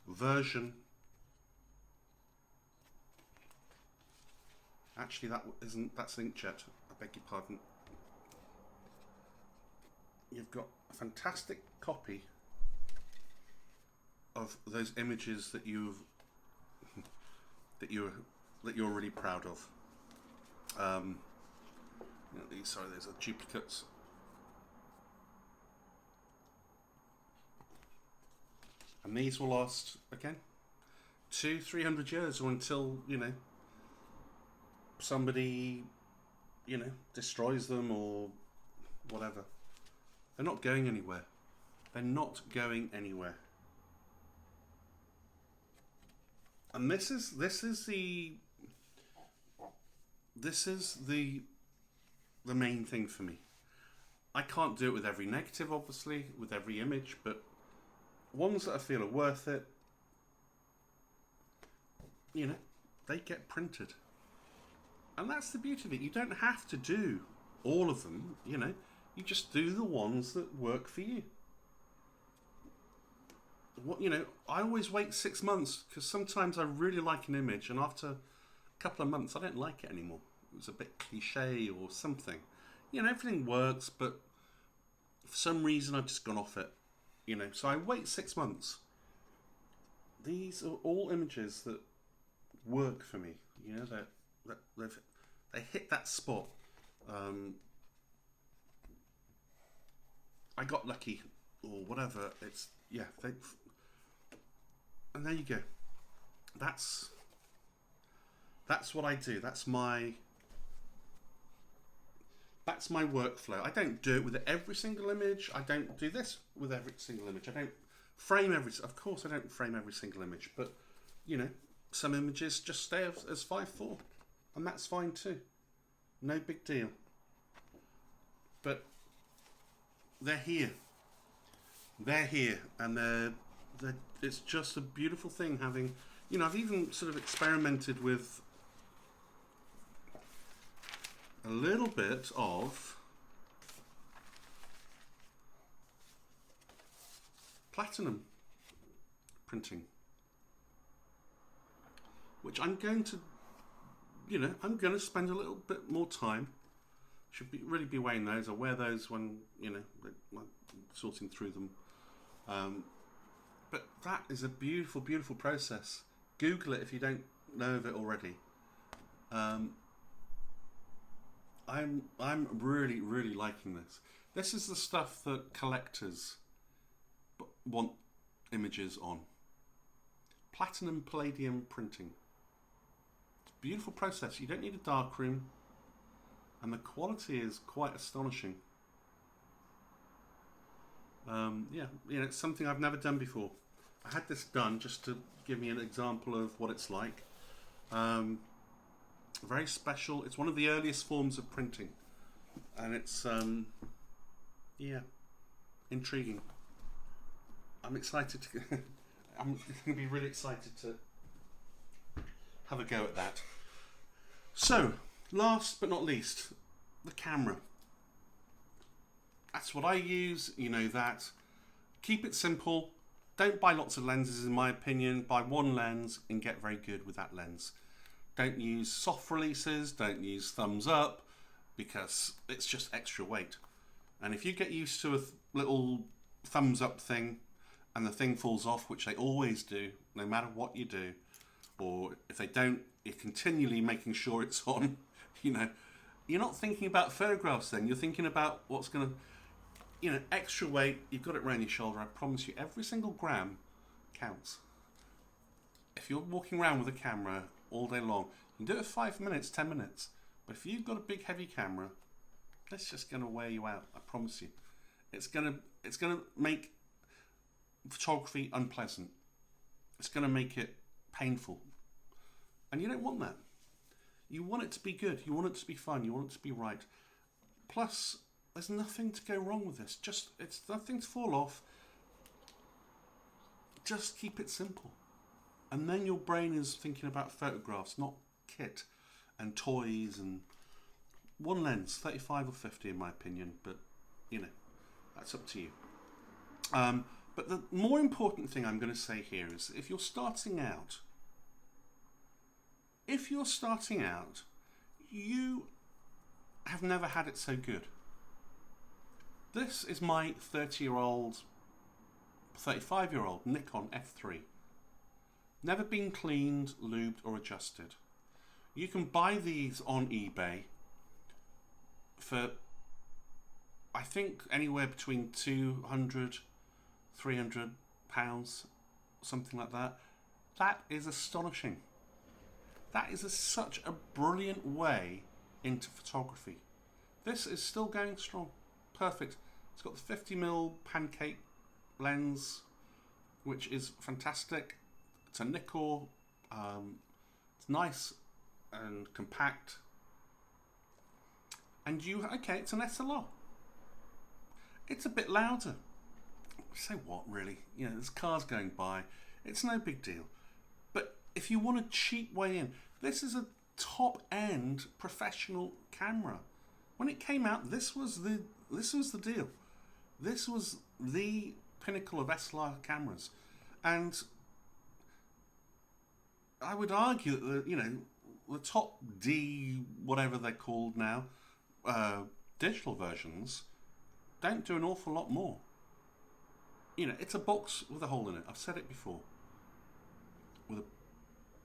version. Actually, that's Inkjet. I beg your pardon. You've got a fantastic copy of those images that you're really proud of. You know, sorry, these are duplicates. And these will last again 200-300 years, or until, you know, somebody, you know, destroys them or whatever. They're not going anywhere. They're not going anywhere. And this is the main thing for me. I can't do it with every negative, obviously, with every image, but ones that I feel are worth it, you know, they get printed. And that's the beauty of it. You don't have to do all of them, you know. You just do the ones that work for you. What, you know, I always wait 6 months because sometimes I really like an image and after a couple of months I don't like it anymore. It was a bit cliche or something. You know, everything works, but for some reason I've just gone off it. You know, so I wait 6 months. These are all images that work for me. You know, they hit that spot. I got lucky, or whatever. It's, yeah. And there you go. That's what I do. That's my workflow. I don't do it with every single image. I don't do this with every single image. I don't frame of course I don't frame every single image, but you know, some images just stay as 5:4. and that's fine too. No big deal. But they're here. They're here, and it's just a beautiful thing having, I've even sort of experimented with a little bit of platinum printing, which I'm going to, spend a little bit more time. Should really be wearing those. I wear those when, sorting through them. But that is a beautiful, beautiful process. Google it if you don't know of it already. I'm really, really liking this. This is the stuff that collectors want images on. Platinum palladium printing. It's a beautiful process. You don't need a darkroom, and the quality is quite astonishing. It's something I've never done before. I had this done just to give me an example of what it's like. Very special. It's one of the earliest forms of printing, and it's intriguing. I'm excited to I'm going to be really excited to have a go at that. So, last but not least, the camera. That's what I use, that. Keep it simple. Don't buy lots of lenses, in my opinion. Buy one lens and get very good with that lens. Don't use soft releases, don't use thumbs up, because it's just extra weight. And if you get used to a little thumbs up thing and the thing falls off, which they always do, no matter what you do, or if they don't, you're continually making sure it's on, you're not thinking about photographs then, you're thinking about what's going to, extra weight, you've got it around your shoulder. I promise you, every single gram counts. If you're walking around with a camera all day long, you can do it for 5 minutes, 10 minutes. But if you've got a big heavy camera, that's just going to wear you out. I promise you. It's going to make photography unpleasant. It's going to make it painful. And you don't want that. You want it to be good. You want it to be fun. You want it to be right. Plus, there's nothing to go wrong with this. It's nothing to fall off. Just keep it simple. And then your brain is thinking about photographs, not kit and toys and one lens, 35 or 50 in my opinion, but that's up to you. But the more important thing I'm going to say here is if you're starting out, you have never had it so good. This is my 35-year-old Nikon F3. Never been cleaned, lubed or adjusted. You can buy these on eBay for, I think, anywhere between 200, 300 pounds, something like that. That is astonishing. That is such a brilliant way into photography. This is still going strong. Perfect. It's got the 50mm pancake lens, which is fantastic. It's a Nikkor. It's nice and compact. And it's an SLR. It's a bit louder. So what, really? There's cars going by. It's no big deal. But if you want a cheap way in, this is a top-end professional camera. When it came out, this was the deal. This was the pinnacle of SLR cameras, and I would argue that the top D, whatever they're called now, digital versions don't do an awful lot more. It's a box with a hole in it. I've said it before. With a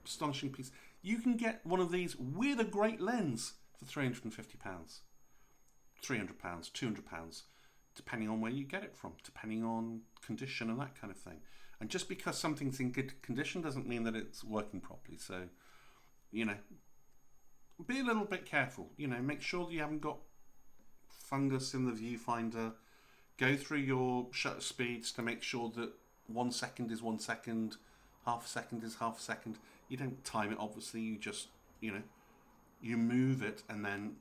astonishing piece. You can get one of these with a great lens for £350, £300, £200, depending on where you get it from, depending on condition and that kind of thing. And just because something's in good condition doesn't mean that it's working properly. So, be a little bit careful. Make sure that you haven't got fungus in the viewfinder. Go through your shutter speeds to make sure that 1 second is 1 second, half a second is half a second. You don't time it, obviously. You just, you move it, and then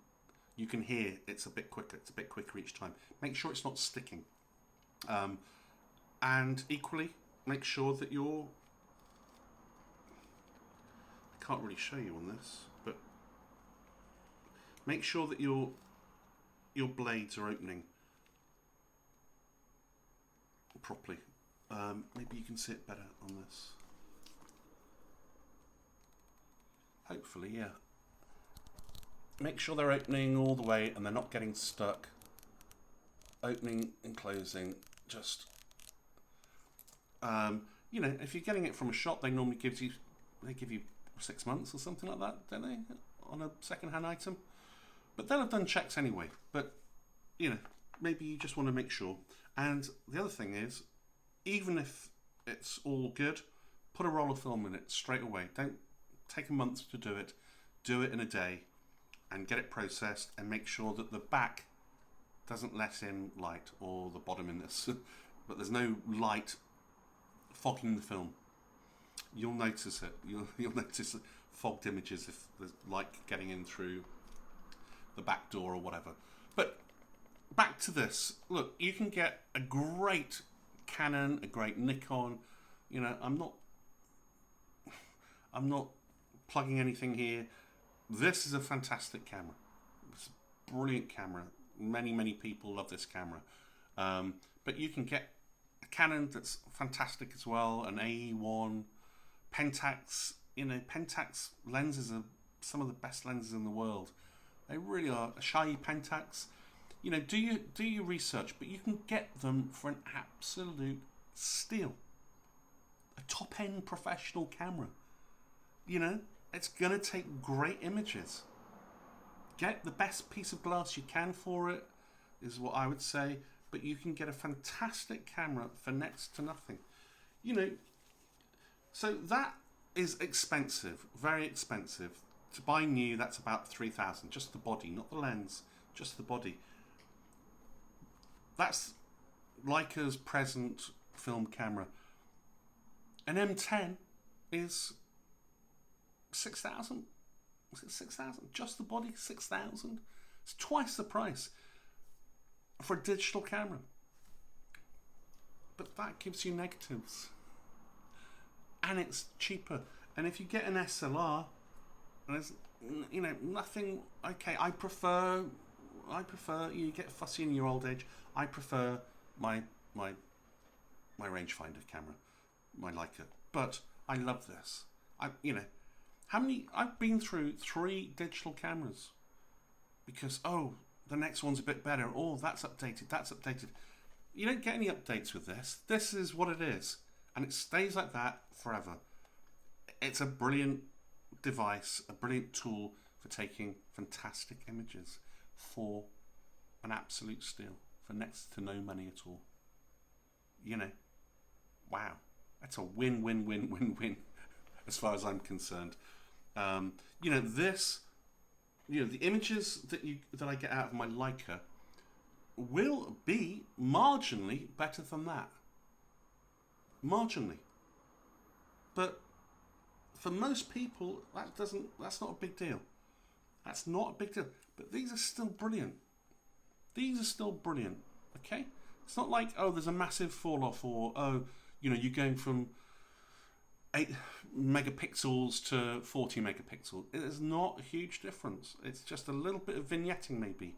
you can hear it's a bit quicker. It's a bit quicker each time. Make sure it's not sticking. And equally, make sure that I can't really show you on this, but make sure that your blades are opening properly. Maybe you can see it better on this. Hopefully, yeah. Make sure they're opening all the way and they're not getting stuck. Opening and closing, just you know, if you're getting it from a shop, they normally give you 6 months or something like that, don't they, on a second-hand item? But they'll have done checks anyway. But you know, maybe you just want to make sure. And the other thing is, even if it's all good, put a roll of film in it straight away. Don't take a month to do it. Do it in a day and get it processed, and make sure that the back doesn't let in light, or the bottom in this, but there's no light fogging the film. You'll notice it. You'll notice fogged images if there's light getting in through the back door or whatever. But back to this. Look, you can get a great Canon, a great Nikon. You know, I'm not plugging anything here. This is a fantastic camera. It's a brilliant camera. Many people love this camera. But you can get a Canon that's fantastic as well, an AE1, Pentax. You know, Pentax lenses are some of the best lenses in the world. They really are. A Shy Pentax. You know, do your research, but you can get them for an absolute steal. A top-end professional camera. You know, it's gonna take great images. Get the best piece of glass you can for it, is what I would say. But you can get a fantastic camera for next to nothing. You know, so that is expensive, very expensive. To buy new, that's about $3,000, just the body, not the lens, just the body. That's Leica's present film camera. An M10 is 6,000. Was it 6,000? Just the body, 6,000. It's twice the price for a digital camera. But that gives you negatives, and it's cheaper. And if you get an SLR, there's, you know, nothing. Okay, I prefer. You get fussy in your old age. I prefer my rangefinder camera, my Leica. But I love this. You know, I've been through 3 digital cameras because, oh, the next one's a bit better. Oh, that's updated. You don't get any updates with this. This is what it is, and it stays like that forever. It's a brilliant device, a brilliant tool for taking fantastic images for an absolute steal, for next to no money at all. You know, wow, that's a win as far as I'm concerned. You know, this, you know, the images that I get out of my Leica will be marginally better than that. Marginally. But for most people, that's not a big deal. That's not a big deal. But these are still brilliant. These are still brilliant. Okay? It's not like, oh, there's a massive fall off, or, oh, you know, you're going from 8 megapixels to 40 megapixels. It is not a huge difference. It's just a little bit of vignetting maybe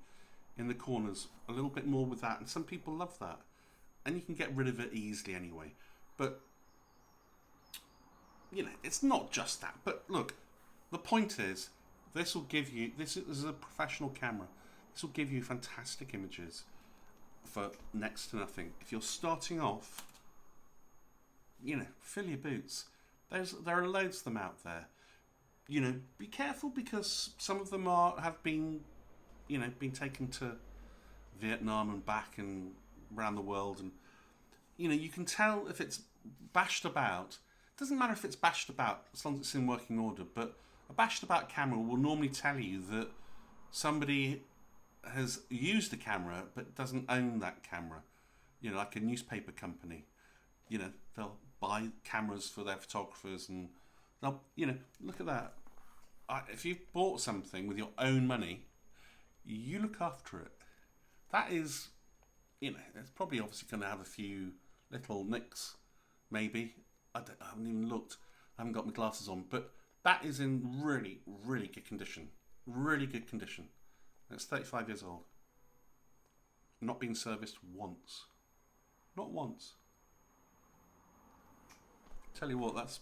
in the corners, a little bit more with that, and some people love that. And you can get rid of it easily anyway. But, you know, it's not just that. But look, the point is, this will give you, this is a professional camera. This will give you fantastic images for next to nothing. If you're starting off, you know, fill your boots. There are loads of them out there. You know, be careful, because some of them have been, you know, been taken to Vietnam and back and around the world, and you know, you can tell if it's bashed about. It doesn't matter if it's bashed about as long as it's in working order, but a bashed about camera will normally tell you that somebody has used the camera but doesn't own that camera. You know, like a newspaper company. You know, they'll buy cameras for their photographers, and they'll, you know, look at that. if you've bought something with your own money, you look after it. That is, it's probably obviously going to have a few little nicks, maybe. I haven't even looked. I haven't got my glasses on, but that is in really, really good condition. Really good condition. It's 35 years old. Not been serviced once. Not once. Tell you what, that's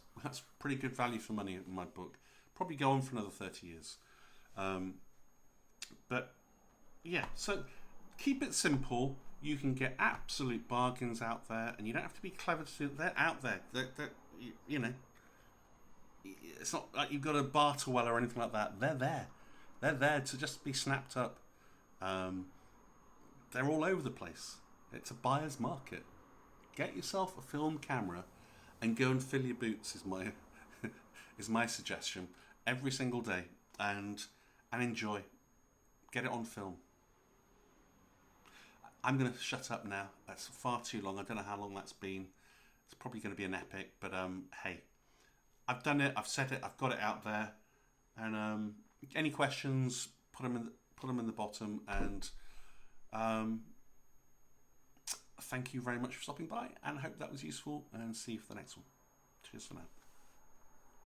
pretty good value for money in my book. Probably go on for another 30 years. But yeah, so keep it simple. You can get absolute bargains out there, and you don't have to be clever to do it. They're out there. It's not like you've got a barter well or anything like that. They're there. They're there to just be snapped up. They're all over the place. It's a buyer's market. Get yourself a film camera and go and fill your boots is my is my suggestion every single day, and enjoy. Get it on film. I'm going to shut up now. That's far too long. I don't know how long that's been. It's probably going to be an epic, but hey, I've done it. I've said it. I've got it out there. And any questions, put them in the bottom. And thank you very much for stopping by, and I hope that was useful. And see you for the next one. Cheers for now.